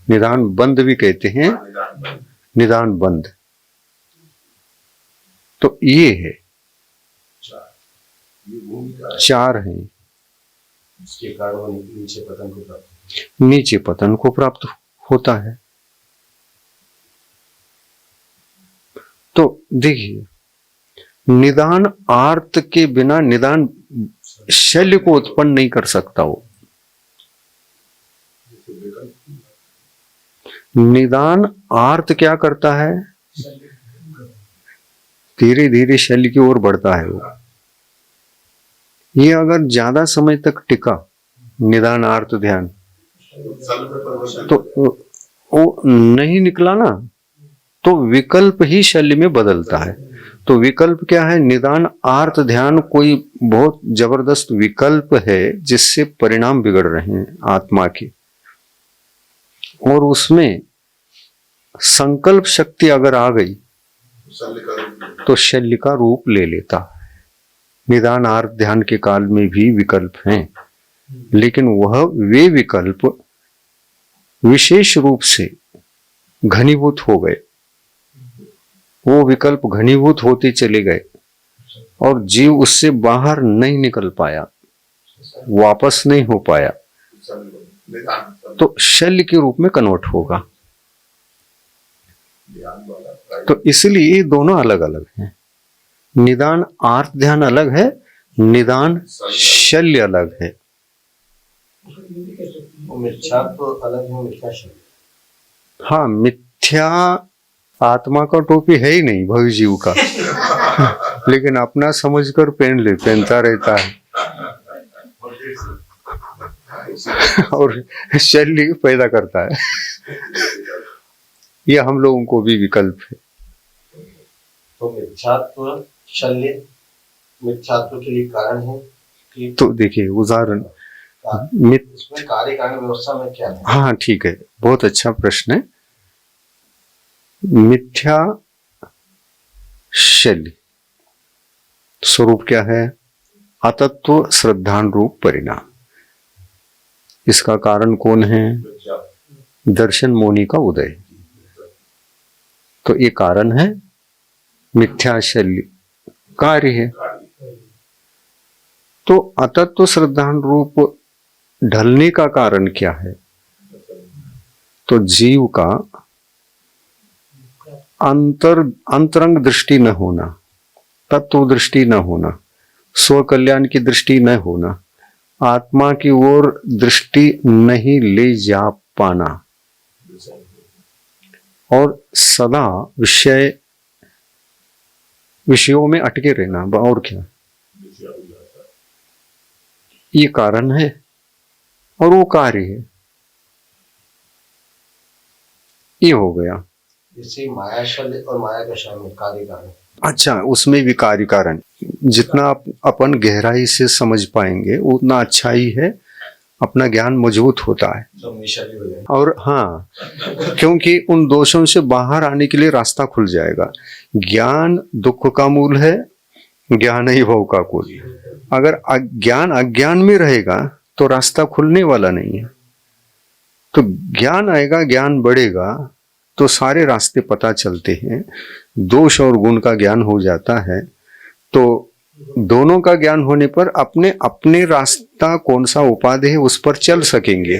निदान बंद भी कहते हैं, निदान बंद। तो ये है, 4 हैं। इसके कारण वो नीचे पतन को प्राप्त, नीचे पतन को प्राप्त होता है। तो देखिए, निदान आर्त के बिना निदान शल्य को उत्पन्न नहीं कर सकता। वो निदान आर्त क्या करता है? धीरे धीरे शल्य की ओर बढ़ता है। वो ये अगर ज्यादा समय तक टिका निदान आर्त ध्यान, तो वो नहीं निकला ना, तो विकल्प ही शल्य में बदलता है। तो विकल्प क्या है? निदान आर्त ध्यान कोई बहुत जबरदस्त विकल्प है जिससे परिणाम बिगड़ रहे हैं आत्मा के, और उसमें संकल्प शक्ति अगर आ गई तो शल्य का रूप ले लेता है। निदान आर्त ध्यान के काल में भी विकल्प हैं, लेकिन वे विकल्प विशेष रूप से घनीभूत हो गए। वो विकल्प घनीभूत होते चले गए और जीव उससे बाहर नहीं निकल पाया, वापस नहीं हो पाया, तो शल्य के रूप में कन्वर्ट होगा। तो इसलिए ये दोनों अलग अलग हैं। निदान आर्त ध्यान अलग है, निदान शल्य अलग है। मिथ्यात्व अलग है, मिथ्या शल्य। हाँ, मिथ्या आत्मा का टोपी है ही नहीं भव्य जीव का, लेकिन अपना समझकर पहनता रहता है और शल्य पैदा करता है। यह हम लोगों को भी विकल्प है। तो मिथ्यात्व शल्य, मिथ्यात्व के लिए कारण है कि, तो देखिए उदाहरण, इसमें कार्य कारण व्यवस्था में क्या है? हाँ ठीक है, बहुत अच्छा प्रश्न है। मिथ्या शल्य स्वरूप क्या है? अतत्व श्रद्धान रूप परिणाम। इसका कारण कौन है? दर्शन मोनि का उदय। तो ये कारण है, मिथ्या शल्य कार्य है। तो अतत्व श्रद्धान रूप ढलने का कारण क्या है? तो जीव का अंतरंग दृष्टि न होना, तत्व दृष्टि न होना, स्व कल्याण की दृष्टि न होना, आत्मा की ओर दृष्टि नहीं ले जा पाना और सदा विषयों में अटके रहना, और क्या, ये कारण है और वो कार्य है। ये हो गया। जैसे माया शब्द और माया का शामिल कार्य कारण। अच्छा, उसमें भी कार्य कारण जितना अपन गहराई से समझ पाएंगे उतना अच्छा ही है, अपना ज्ञान मजबूत होता है। और हाँ, क्योंकि उन दोषों से बाहर आने के लिए रास्ता खुल जाएगा। ज्ञान दुख का मूल है, ज्ञान ही भव का कुल। अगर अज्ञान में रहेगा तो रास्ता खुलने वाला नहीं है। तो ज्ञान आएगा, ज्ञान बढ़ेगा तो सारे रास्ते पता चलते हैं। दोष और गुण का ज्ञान हो जाता है तो दोनों का ज्ञान होने पर अपने अपने रास्ता कौन सा उपाधि है उस पर चल सकेंगे।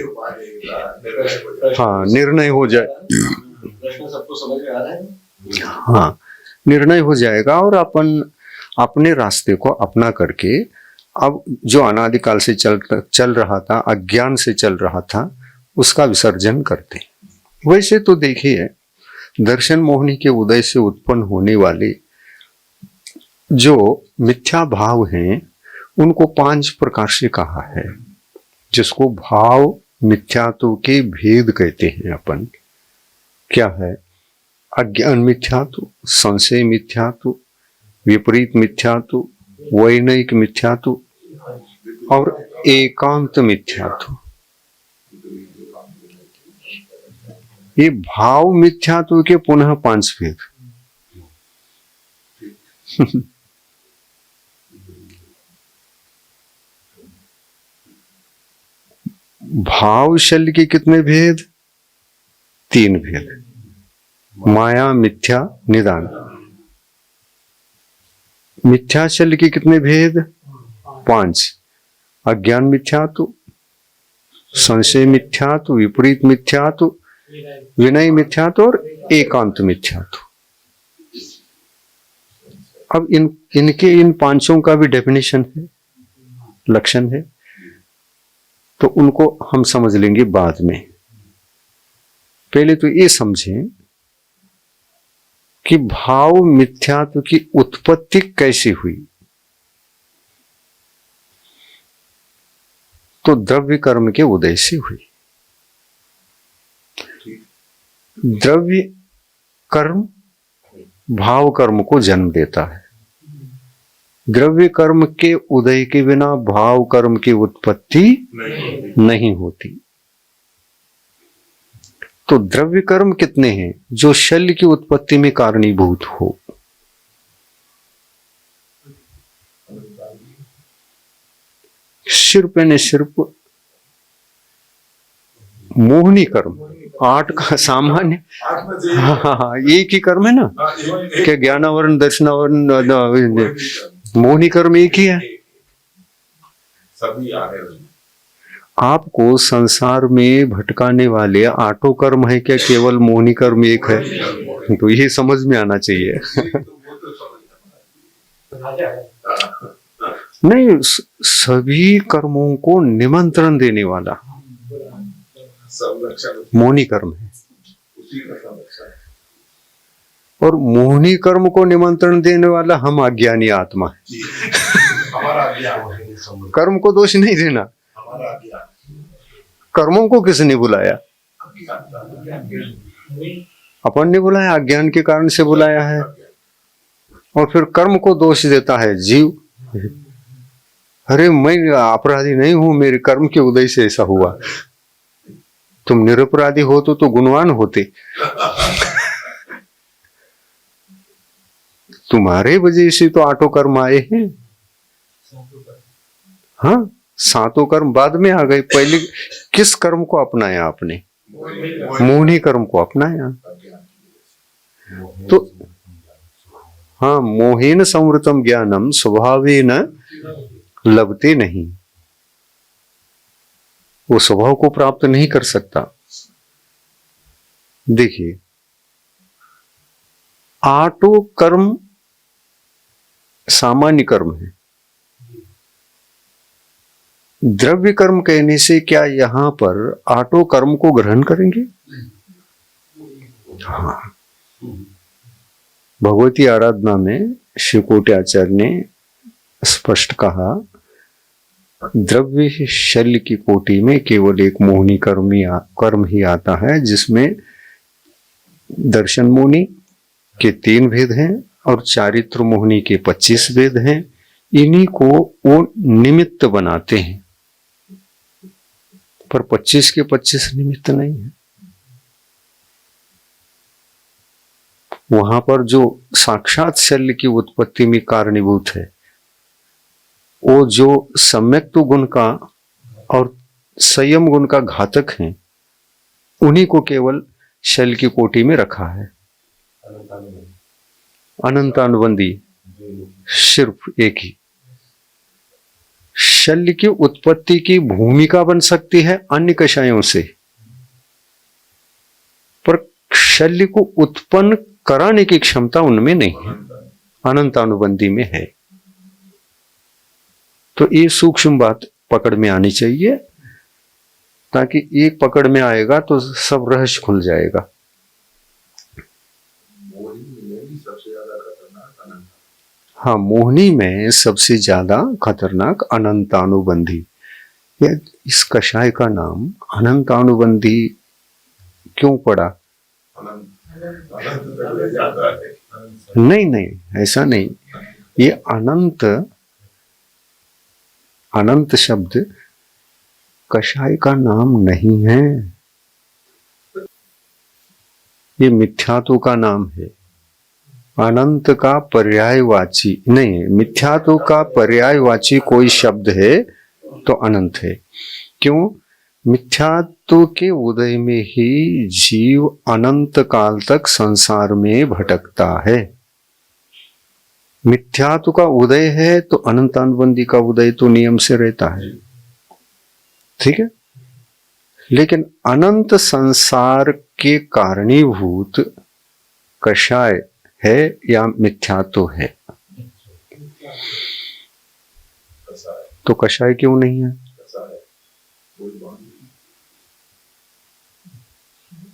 हाँ, निर्णय हो जाए। प्रश्न सबको समझ में आ रहा है? हाँ, निर्णय हो जाएगा और अपन अपने रास्ते को अपना करके अब जो अनादिकाल से चल रहा था, अज्ञान से चल रहा था, उसका विसर्जन करते। वैसे तो देखिए, दर्शन मोहिनी के उदय से उत्पन्न होने वाले जो मिथ्या भाव हैं उनको 5 प्रकार से कहा है, जिसको भाव मिथ्यात्व के भेद कहते हैं अपन। क्या है? अज्ञान मिथ्यात्व, संशय मिथ्यात्व, विपरीत मिथ्यात्व, वैनयिक मिथ्यात्व और एकांत मिथ्यात्व। ये भाव मिथ्यात्व के पुनः 5 भेद। भाव शल्य के कितने भेद? 3 भेद। माया, मिथ्या, निदान। मिथ्या शल्य के कितने भेद? 5। अज्ञान मिथ्यात्व, संशय मिथ्यात्व, विपरीत मिथ्यात्व, विनय मिथ्यात्व और एकांत मिथ्यात्व। अब इनके इन 5 का भी डेफिनेशन है, लक्षण है, तो उनको हम समझ लेंगे बाद में। पहले तो ये समझें कि भाव मिथ्यात्व की उत्पत्ति कैसे हुई। तो द्रव्य कर्म के उदय से हुई। द्रव्य कर्म भाव कर्म को जन्म देता है। द्रव्य कर्म के उदय के बिना भाव कर्म की उत्पत्ति नहीं होती। तो द्रव्य कर्म कितने हैं? जो शल्य की उत्पत्ति में कारणीभूत हो। सिर्फ ने सिर्फ मोहिनी कर्म 8 का सामान्य, हाँ, एक ही कर्म है ना। क्या ज्ञानावरण, दर्शनावरण, मोहिनी कर्म एक ही है। सभी आ रहे हैं। आपको संसार में भटकाने वाले 8 कर्म है क्या केवल मोहिनी कर्म एक है? तो ये समझ में आना चाहिए। नहीं, सभी कर्मों को निमंत्रण देने वाला मोहिनी कर्म है। और मोहिनी कर्म को निमंत्रण देने वाला हम अज्ञानी आत्मा है। कर्म को दोष नहीं देना। कर्मों को किसने बुलाया? अपन ने बुलाया, अज्ञान के कारण से बुलाया है। और फिर कर्म को दोष देता है जीव। अरे मैं अपराधी नहीं हूं, मेरे कर्म के उदय से ऐसा हुआ। तुम निरपराधी हो तो गुणवान होते। तुम्हारे वजह से तो 8 कर्म आए हैं। हाँ, 7 कर्म बाद में आ गए। पहले किस कर्म को अपनाया आपने? मोहिनी कर्म को अपनाया। तो हाँ, मोहेन संवृतम ज्ञानम स्वभावेन लभते नहीं। वो स्वभाव को प्राप्त नहीं कर सकता। देखिए, आटो कर्म सामान्य कर्म है। द्रव्य कर्म कहने से क्या यहां पर आटो कर्म को ग्रहण करेंगे? हाँ, भगवती आराधना में श्री कोट्याचार्य ने स्पष्ट कहा, द्रव्य शल्य की कोटि में केवल एक मोहिनी कर्म ही आता है, जिसमें दर्शन मोहिनी के 3 भेद हैं और चारित्र मोहिनी के 25 भेद हैं। इन्हीं को वो निमित्त बनाते हैं, पर 25 के 25 निमित्त नहीं है। वहां पर जो साक्षात शल्य की उत्पत्ति में कारणीभूत है, वो जो सम्यक गुण का और संयम गुण का घातक है, उन्हीं को केवल शल्य की कोटि में रखा है। अनंतानुबंधी सिर्फ एक ही। शल्य की उत्पत्ति की भूमिका बन सकती है अन्य कषायों से, पर शल्य को उत्पन्न कराने की क्षमता उनमें नहीं है, अनंतानुबंधी में है। तो ये सूक्ष्म बात पकड़ में आनी चाहिए, ताकि एक पकड़ में आएगा तो सब रहस्य खुल जाएगा। हाँ, मोहिनी में सबसे ज्यादा खतरनाक अनंतानुबंधी। इस कषाय का नाम अनंतानुबंधी क्यों पड़ा? नहीं नहीं, ऐसा नहीं। ये अनंत शब्द कषाय का नाम नहीं है, ये मिथ्यात्व का नाम है। अनंत का पर्यायवाची नहीं, मिथ्यात्व का पर्यायवाची कोई शब्द है तो अनंत है। क्यों? मिथ्यात्व के उदय में ही जीव अनंत काल तक संसार में भटकता है। मिथ्यात्व का उदय है तो अनंतानुबंधी का उदय तो नियम से रहता है, ठीक है। लेकिन अनंत संसार के कारणीभूत कषाय है या मिथ्यात्व है? तो कषाय क्यों नहीं है?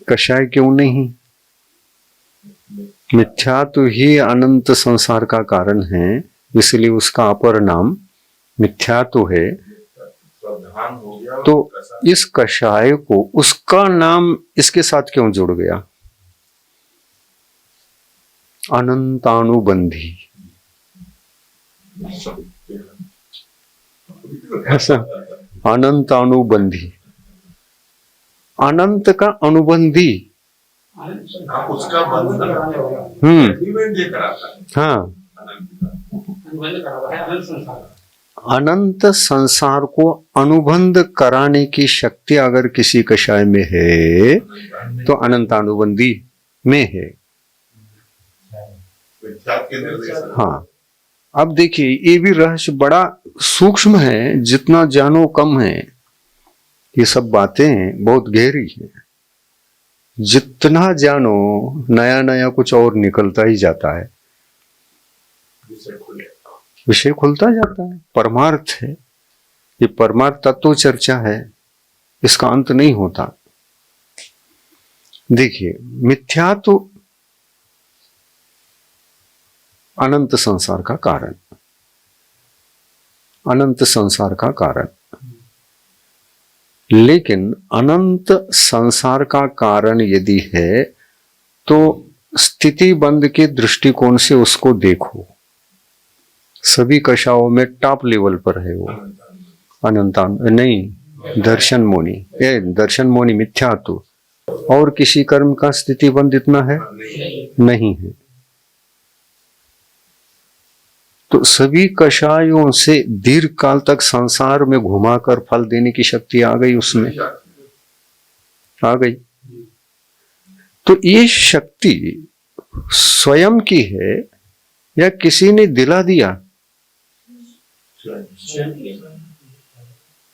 कषाय क्यों नहीं? मिथ्यात्व ही अनंत संसार का कारण है, इसलिए उसका अपर नाम मिथ्यात्व है। तो इस कषाय को, उसका नाम इसके साथ क्यों जुड़ गया? अनंतानुबंधी। ऐसा अनंतानुबंधी, अनंत का अनुबंधी। उसका बंधन हाँ, अनंत संसार को अनुबंध कराने की शक्ति अगर किसी कषाय में है तो अनंतानुबंधी में है। हाँ, अब देखिए, ये भी रहस्य बड़ा सूक्ष्म है, जितना जानो कम है। ये सब बातें बहुत गहरी हैं, जितना जानो नया नया कुछ और निकलता ही जाता है, विषय खुलता जाता है। परमार्थ है ये, परमार्थ तत्व चर्चा है, इसका अंत नहीं होता। देखिए, मिथ्या तो अनंत संसार का कारण, अनंत संसार का कारण। लेकिन अनंत संसार का कारण यदि है तो स्थिति बंध के दृष्टिकोण से उसको देखो। सभी कषायों में टॉप लेवल पर है वो अनंतान नहीं, दर्शन मोनी, दर्शन मोनी मिथ्यात्व। और किसी कर्म का स्थिति बंध इतना है नहीं है। तो सभी कषायों से दीर्घ काल तक संसार में घुमाकर फल देने की शक्ति आ गई, उसमें आ गई। तो ये शक्ति स्वयं की है या किसी ने दिला दिया?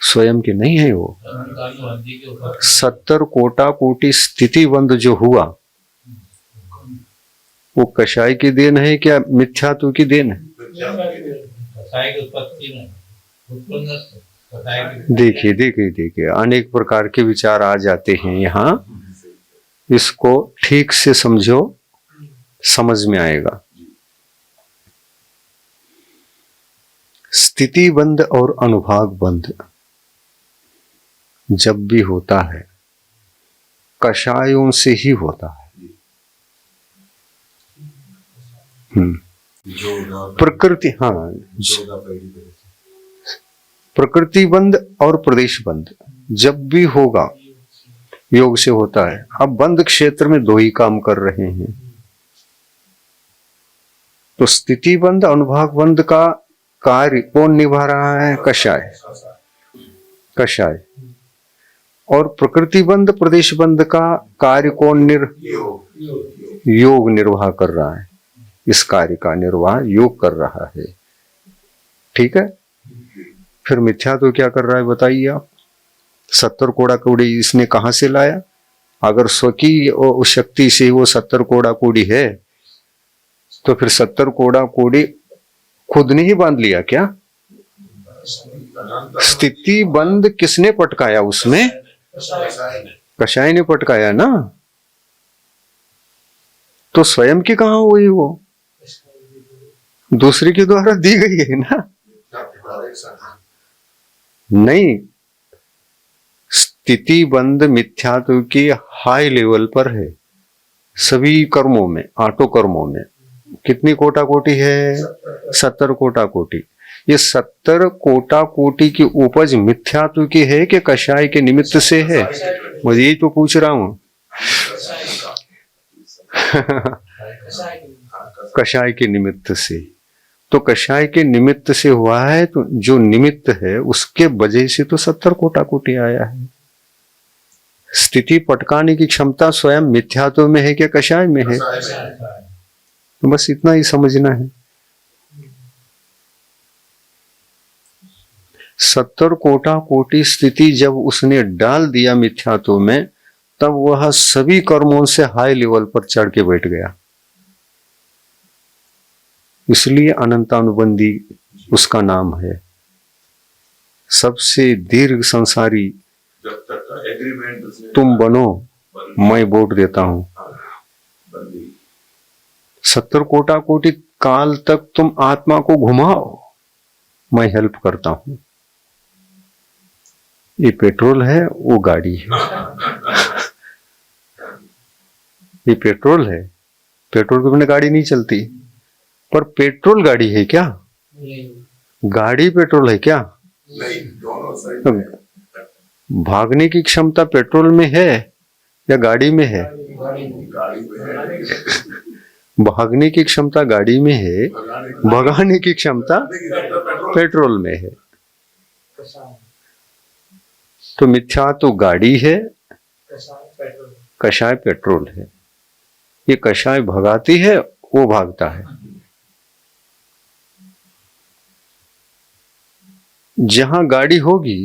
स्वयं की नहीं है वो। 70 कोटा कोटि स्थिति बंद जो हुआ वो कषाय की देन है क्या मिथ्यात्व की देन है? कसाई की उत्पत्ति में उत्पन्न कसाई की देखिए देखिए देखिए, अनेक प्रकार के विचार आ जाते हैं यहाँ। इसको ठीक से समझो, समझ में आएगा। स्थिति बंध और अनुभाग बंध जब भी होता है कषायों से ही होता है। प्रकृति, हाँ, प्रकृति बंध और प्रदेश बंध जब भी होगा योग से होता है। अब बंध क्षेत्र में दो ही काम कर रहे हैं। तो स्थिति बंध अनुभाग बंध का कार्य कौन निभा रहा है? कषाय, कषाय। और प्रकृति बंध प्रदेश बंध का कार्य कौन योग निर्वाह कर रहा है। इस कार्य का निर्वाह योग कर रहा है। ठीक है। फिर मिथ्या तो क्या कर रहा है बताइए आप? 70 कोड़ा कूड़ी इसने कहां से लाया? अगर स्वकी उस शक्ति से वो 70 कोड़ा कूड़ी है तो फिर 70 कोड़ा कूड़ी खुद ने ही बांध लिया क्या? स्थिति बंध किसने पटकाया उसमें? कषाय ने पटकाया ना। तो स्वयं की कहां हुई? वो दूसरे के द्वारा दी गई है ना। नहीं, स्थिति बंध मिथ्यात्व की हाई लेवल पर है सभी कर्मों में। आठों कर्मों में कितनी कोटा कोटि है? 70 कोटा कोटि। ये 70 कोटा कोटि की उपज मिथ्यात्व की है कि कषाय के निमित्त से है? मुझे यही तो पूछ रहा हूं। कषाय के निमित्त से। तो कषाय के निमित्त से हुआ है, तो जो निमित्त है उसके वजह से तो 70 कोटा कोटि आया है। स्थिति पटकाने की क्षमता स्वयं मिथ्यात्व में है कि कषाय में है? तो बस इतना ही समझना है। 70 कोटा कोटि स्थिति जब उसने डाल दिया मिथ्यात्व में, तब वह सभी कर्मों से हाई लेवल पर चढ़ के बैठ गया। इसलिए अनंतानुबंधी उसका नाम है। सबसे दीर्घ संसारी जब तक एग्रीमेंट तुम बनो, मैं वोट देता हूं। 70 कोटा कोटि काल तक तुम आत्मा को घुमाओ, मैं हेल्प करता हूं। ये पेट्रोल है, वो गाड़ी है। ये पेट्रोल है, पेट्रोल के बिना गाड़ी नहीं चलती। पर पेट्रोल गाड़ी है क्या? गाड़ी पेट्रोल है क्या? नहीं, दोनों साइड में। भागने की क्षमता पेट्रोल में है या गाड़ी में है? गाड़ी में है, भागने की क्षमता गाड़ी में है, भगाने की क्षमता पेट्रोल में है। तो मिथ्या तो गाड़ी है, कषाय पेट्रोल है। ये कषाय भगाती है, वो भागता है। जहां गाड़ी होगी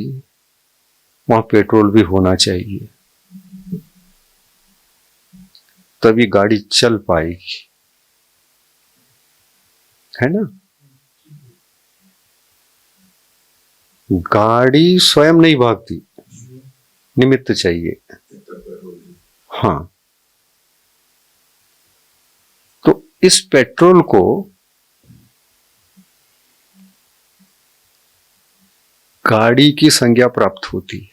वहां पेट्रोल भी होना चाहिए, तभी गाड़ी चल पाएगी, है ना। गाड़ी स्वयं नहीं भागती, निमित्त चाहिए। हाँ, तो इस पेट्रोल को गाड़ी की संज्ञा प्राप्त होती है।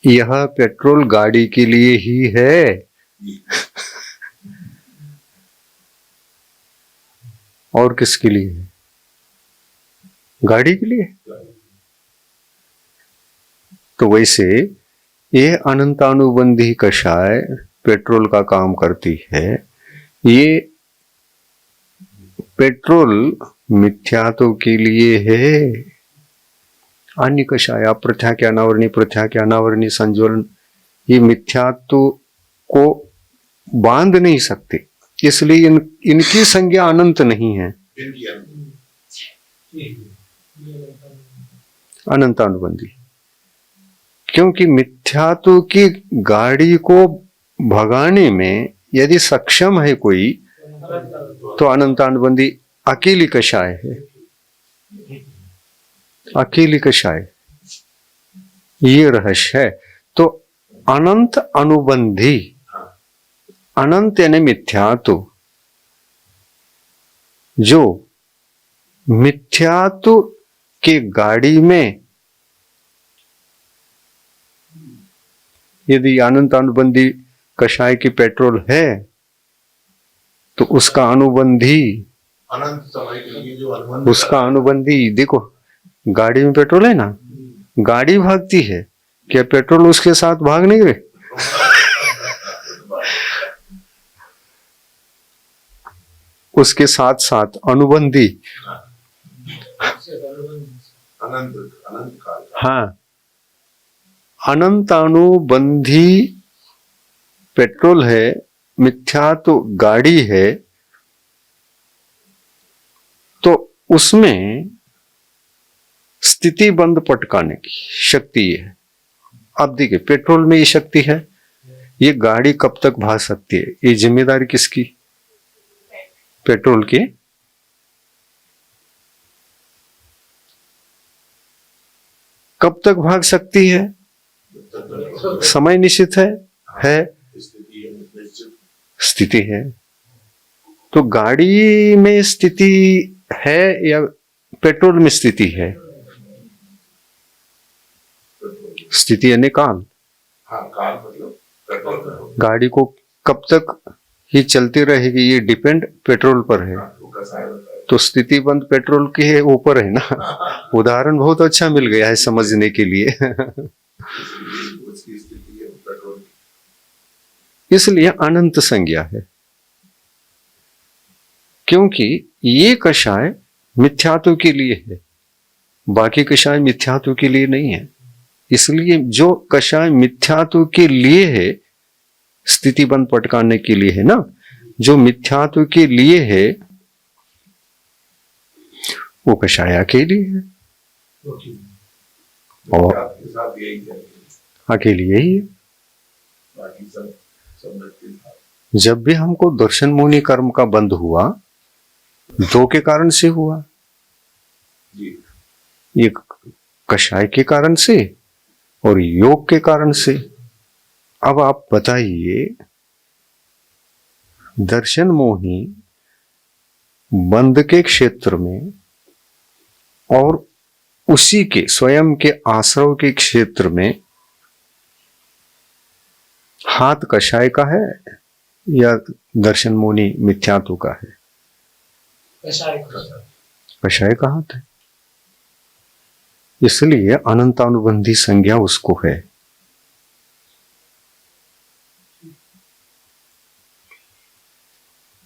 यह पेट्रोल गाड़ी के लिए ही है। और किसके लिए है? गाड़ी के लिए। तो वैसे ये अनंतानुबंधी कषाय पेट्रोल का काम करती है। ये पेट्रोल मिथ्यात्व के लिए है। अन्य कषाय अप्रथ्या के अनावरणी, प्रथ्या के अनावरणी संज्वलन, ये मिथ्यात्व को बांध नहीं सकते, इसलिए इनकी संज्ञा अनंत नहीं है। अनंतानुबंधी, क्योंकि मिथ्यात्व की गाड़ी को भगाने में यदि सक्षम है कोई तो अनंतानुबंधी अकेली कषाय है, अकेली कषाय, ये रहस्य है। तो अनंत अनुबंधी, अनंत यानी मिथ्यात्व, जो मिथ्यात्व के गाड़ी में यदि अनंत अनुबंधी कषाय की पेट्रोल है तो उसका अनुबंधी, अनंत समय के लिए जो अनुबंध उसका अनुबंधी, देखो गाड़ी में पेट्रोल है ना, गाड़ी भागती है, क्या पेट्रोल उसके साथ भाग नहीं रहे? उसके साथ साथ अनुबंधी, अनंत अनंत काल, हाँ, अनंतानुबंधी पेट्रोल है, मिथ्या तो गाड़ी है, तो उसमें स्थिति बंद पटकाने की शक्ति है। अब देखिए पेट्रोल में ये शक्ति है, ये गाड़ी कब तक भाग सकती है? ये जिम्मेदारी किसकी? पेट्रोल की। कब तक भाग सकती है? समय निश्चित है स्थिति है। तो गाड़ी में स्थिति है या पेट्रोल में स्थिति है? स्थिति यानी काल। हाँ, काल मतलब पेट्रोल का। गाड़ी को कब तक ही चलती रहेगी ये डिपेंड पेट्रोल पर है। तो स्थिति बंद पेट्रोल के ऊपर है ना। उदाहरण बहुत अच्छा मिल गया है समझने के लिए। उसकी स्थिति है पेट्रोल की। इसलिए अनंत संज्ञा है, क्योंकि ये कषाय मिथ्यात्व के लिए है, बाकी कषाय मिथ्यात्व के लिए नहीं है। इसलिए जो कषाय मिथ्यात्व के लिए है, स्थिति बंद पटकाने के लिए है ना, जो मिथ्यात्व के लिए है वो कषाय अकेली है, और आपके साथ यही है, अकेली यही है। बाकी सब व्यक्ति साथ। जब भी हमको दर्शन मुनि कर्म का बंध हुआ, दो के कारण से हुआ, जी, एक कषाय के कारण से और योग के कारण से। अब आप बताइए, दर्शन मोही बंध के क्षेत्र में और उसी के स्वयं के आश्रव के क्षेत्र में हाथ कषाय का है या दर्शन मुनि मिथ्यात्व का है? कषाय का हाथ है। इसलिए अनंतानुबंधी संज्ञा उसको है।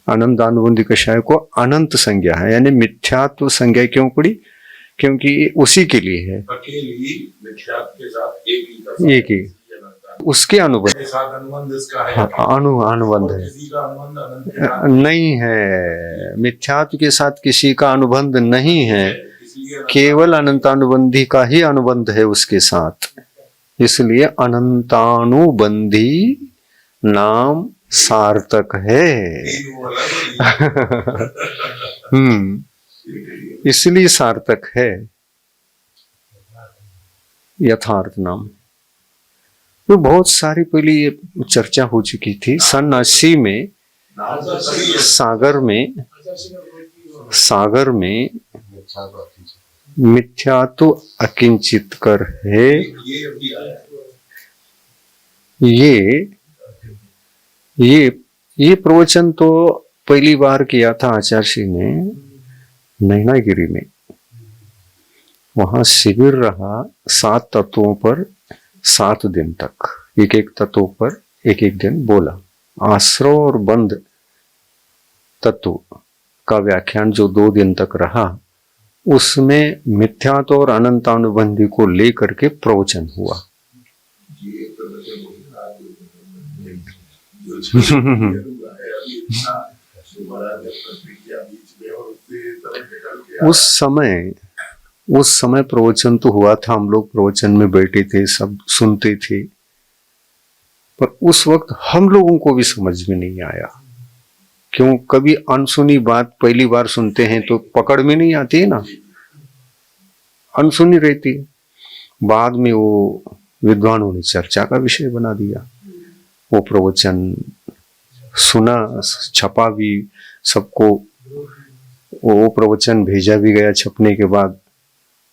अनंतानुबंधी कषाय को अनंत संज्ञा है, यानी मिथ्यात्व संज्ञा क्यों पड़ी? क्योंकि ये उसी के लिए है, अकेली मिथ्यात्व के साथ एक ही का एक ही उसके अनुबंध, के साथ अनुबंध इसका है। हाँ, अनुबंध है, किसी का अनुबंध अनंत के साथ नहीं है। मिथ्यात्व के साथ किसी का अनुबंध नहीं है, इसलिए केवल अनंतानुबंधी का ही अनुबंध है उसके साथ। इसलिए अनंतानुबंधी नाम सार्थक है। वो अलग इसलिए सार्थक है, यथार्थ नाम। तो बहुत सारी पहले ये चर्चा हो चुकी थी। सन 80 में नाम तो सही है। सागर में मिथ्या तो अकिंचित कर है। ये अभी आया ये प्रवचन तो पहली बार किया था आचार्य श्री ने नैनागिरी में। वहां शिविर रहा 7 तत्वों पर 7 दिन तक, एक एक तत्व पर एक एक दिन बोला। आश्रव और बंध तत्व का व्याख्यान जो 2 दिन तक रहा, उसमें मिथ्यात्व और अनंतानुबंधी को लेकर के प्रवचन हुआ। ये प्रवचन होगा जो हुआ है अभी इतना दोबारा जब प्रतिक्रिया बीच में और उससे तरफ निकल के उस समय प्रवचन तो हुआ था, हम लोग प्रवचन में बैठे थे, सब सुनते थे। पर उस वक्त हम लोगों को भी समझ में नहीं आया। क्यों? कभी अनसुनी बात पहली बार सुनते हैं तो पकड़ में नहीं आती है ना, अनसुनी रहती है। बाद में वो विद्वानों ने चर्चा का विषय बना दिया, वो प्रवचन सुना, छपा भी, सबको वो प्रवचन भेजा भी गया छपने के बाद।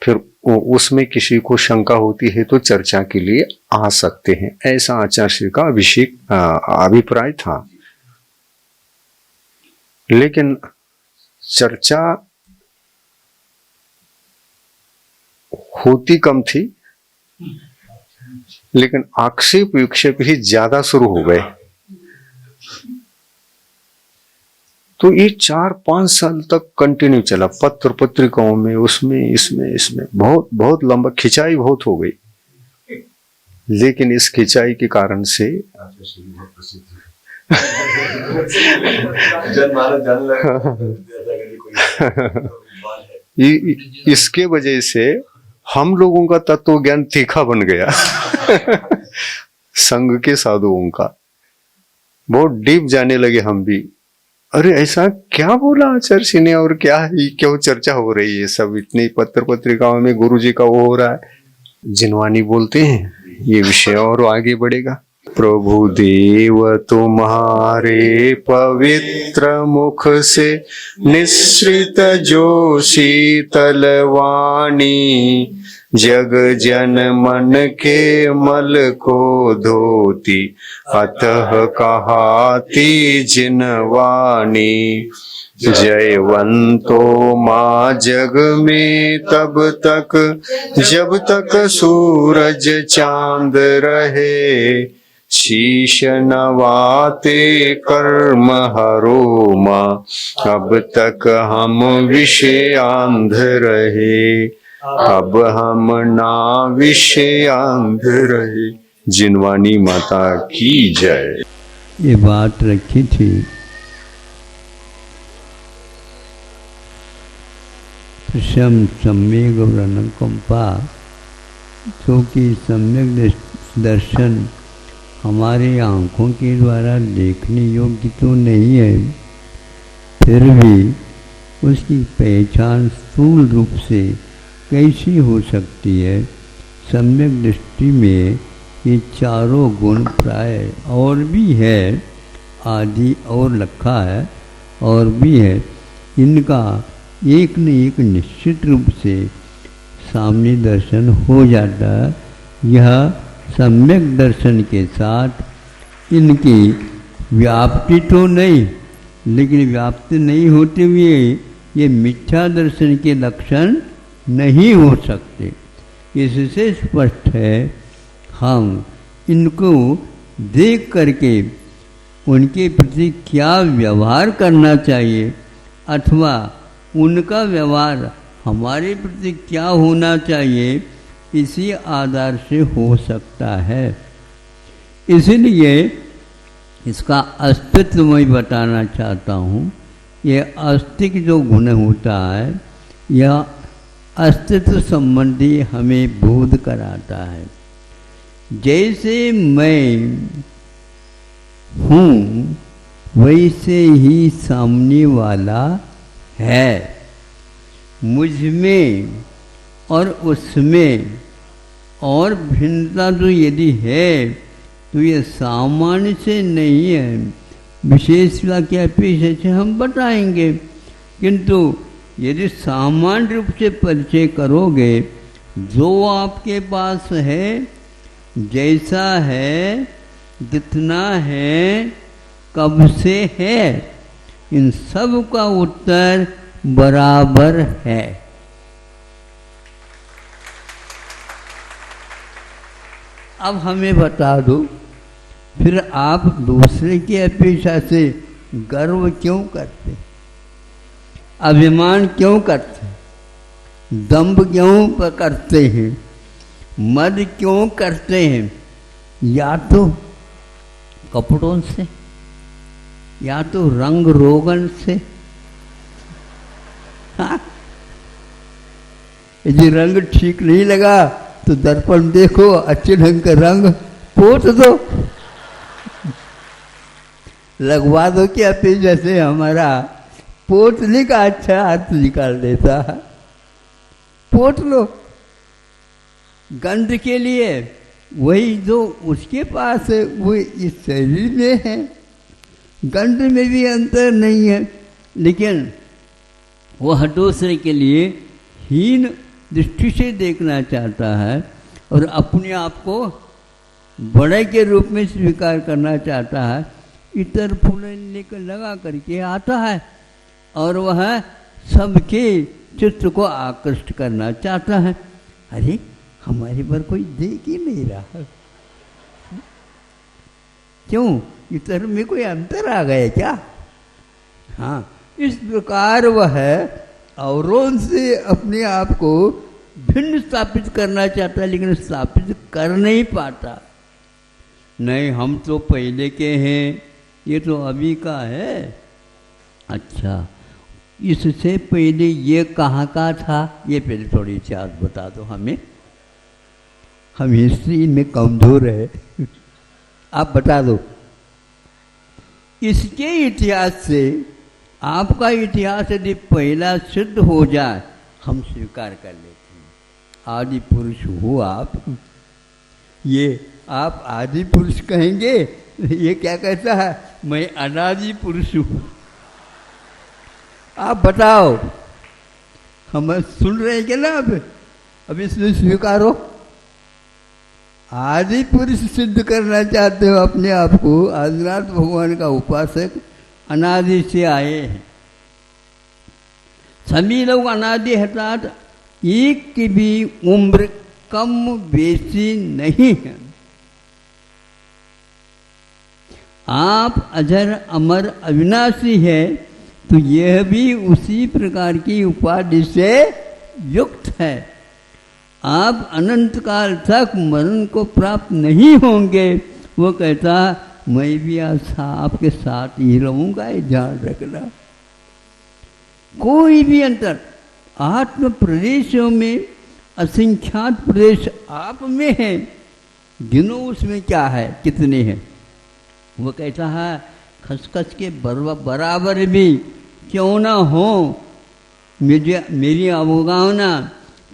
फिर उसमें किसी को शंका होती है तो चर्चा के लिए आ सकते हैं, ऐसा आचार्य का अभिप्राय था। लेकिन चर्चा होती कम थी, लेकिन आक्षेप विक्षेप ही ज्यादा शुरू हो गए। तो ये 4-5 साल तक कंटिन्यू चला, पत्र पत्रिकाओं में, उसमें, इसमें बहुत बहुत लंबा, खिंचाई बहुत हो गई। लेकिन इस खिंचाई के कारण से इसके वजह से हम लोगों का तत्व ज्ञान तीखा बन गया संघ के साधुओं का बहुत डीप जाने लगे हम भी। अरे ऐसा क्या बोला आचार्य ने, और क्या है, क्यों चर्चा हो रही है, सब इतनी पत्र पत्रिकाओं में गुरु जी का वो हो रहा है। जिनवानी बोलते हैं ये विषय और आगे बढ़ेगा। प्रभु देव तुम्हारे पवित्र मुख से निश्रित जो शीतल वाणी, जग जन मन के मल को धोती, अतः कहाती जिनवाणी। जयवंतो माँ जग में तब तक जब तक सूरज चांद रहे, शीश नवाते कर्म हरो माँ, अब तक हम विषयांध रहे, अब हम ना विषयांध रहे। जिनवानी माता की जय। ये बात रखी थी प्रशम सम्यक व्रणकंपा, क्योंकि सम्यक दर्शन हमारी आँखों के द्वारा देखने योग्य तो नहीं है, फिर भी उसकी पहचान स्थूल रूप से कैसी हो सकती है। सम्यक दृष्टि में ये चारों गुण प्राय और भी है, आदि और लखा है और भी है, इनका एक न एक निश्चित रूप से सामने दर्शन हो जाता है। यह सम्यक दर्शन के साथ इनकी व्याप्ति तो नहीं, लेकिन व्याप्ति नहीं होते हुए ये मिथ्या दर्शन के लक्षण नहीं हो सकते। इससे स्पष्ट है हम इनको देख करके उनके प्रति क्या व्यवहार करना चाहिए अथवा उनका व्यवहार हमारे प्रति क्या होना चाहिए, इसी आधार से हो सकता है। इसलिए इसका अस्तित्व मैं बताना चाहता हूँ। यह अस्तित्व जो गुण होता है, यह अस्तित्व संबंधी हमें बोध कराता है। जैसे मैं हूँ वैसे ही सामने वाला है, मुझ में और उसमें और भिन्नता जो यदि है तो ये सामान्य से नहीं है, विशेषता के अपेक्षा से हम बताएंगे। किंतु यदि सामान्य रूप से परिचय करोगे, जो आपके पास है, जैसा है, कितना है, कब से है, इन सब का उत्तर बराबर है। अब हमें बता दो, फिर आप दूसरे की अपेक्षा से गर्व क्यों करते, अभिमान क्यों करते, दंभ क्यों करते हैं, मद क्यों करते हैं? या तो कपड़ों से, या तो रंग रोगन से। हाँ? यदि रंग ठीक नहीं लगा तो दर्पण देखो, अच्छे ढंग का रंग पोत दो। लगवा दो कि अपने जैसे हमारा पोतने का अच्छा अर्थ निकाल देता है। पोत लो गंध के लिए, वही जो उसके पास है वो इस शरीर में है। गंध में भी अंतर नहीं है, लेकिन वह दूसरे के लिए हीन दृष्टि से देखना चाहता है और अपने आप को बड़े के रूप में स्वीकार करना चाहता है। इतर फूल लेकर लगा करके आता है और वह सबके चित्त को आकृष्ट करना चाहता है। अरे हमारे पर कोई देख ही नहीं रहा, क्यों? इतर में कोई अंतर आ गया क्या? हाँ, इस प्रकार वह औरों से अपने आप को भिन्न स्थापित करना चाहता है, लेकिन स्थापित कर नहीं पाता। नहीं, हम तो पहले के हैं, ये तो अभी का है। अच्छा, इससे पहले ये कहाँ का था, ये पहले थोड़ी सी बात बता दो हमें। हम हिस्ट्री में कमजोर है, आप बता दो। इसके इतिहास से आपका इतिहास यदि पहला सिद्ध हो जाए, हम स्वीकार कर लेते हैं। आदि पुरुष हो आप, ये आप आदि पुरुष कहेंगे, ये क्या कहता है? मैं अनादि पुरुष हूँ। आप बताओ, हम सुन रहे हैं क्या ना? अब इसमें स्वीकारो। आदि पुरुष सिद्ध करना चाहते हो अपने आप को, आदिनाथ भगवान का उपासक अनादि से आए हैं। सभी लोग अनादि अर्थात एक की भी उम्र कम बेसी नहीं है। आप अजर अमर अविनाशी है, तो यह भी उसी प्रकार की उपाधि से युक्त है। आप अनंत काल तक मरण को प्राप्त नहीं होंगे। वो कहता, मैं भी आपके साथ ही रहूँगा, ये ध्यान रखना। कोई भी अंतर आत्म प्रदेशों में असंख्यात प्रदेश आप में है, गिनो उसमें क्या है, कितने हैं। वो कहता है, खसखस के बराबर भी क्यों ना हो मेरी अवगाहना,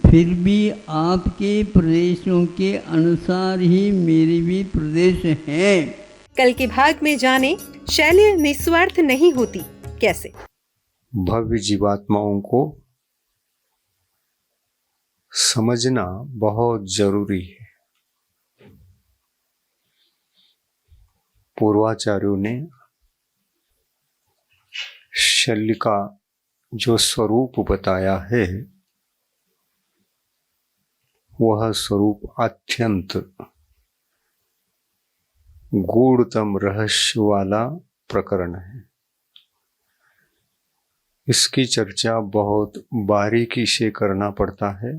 फिर भी आपके प्रदेशों के अनुसार ही मेरे भी प्रदेश हैं। कल के भाग में जाने शैली निस्वार्थ नहीं होती कैसे। भव्य जीवात्माओं को समझना बहुत जरूरी है। पूर्वाचार्यों ने शैली का जो स्वरूप बताया है, वह स्वरूप अत्यंत गूढ़तम रहस्य वाला प्रकरण है। इसकी चर्चा बहुत बारीकी से करना पड़ता है।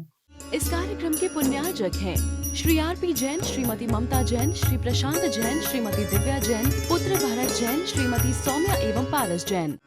इस कार्यक्रम के पुण्यार्जक हैं श्री आर.पी. जैन, श्रीमती ममता जैन, श्री प्रशांत जैन, श्रीमती दिव्या जैन, पुत्र भरत जैन, श्रीमती सौम्या एवं पारस जैन।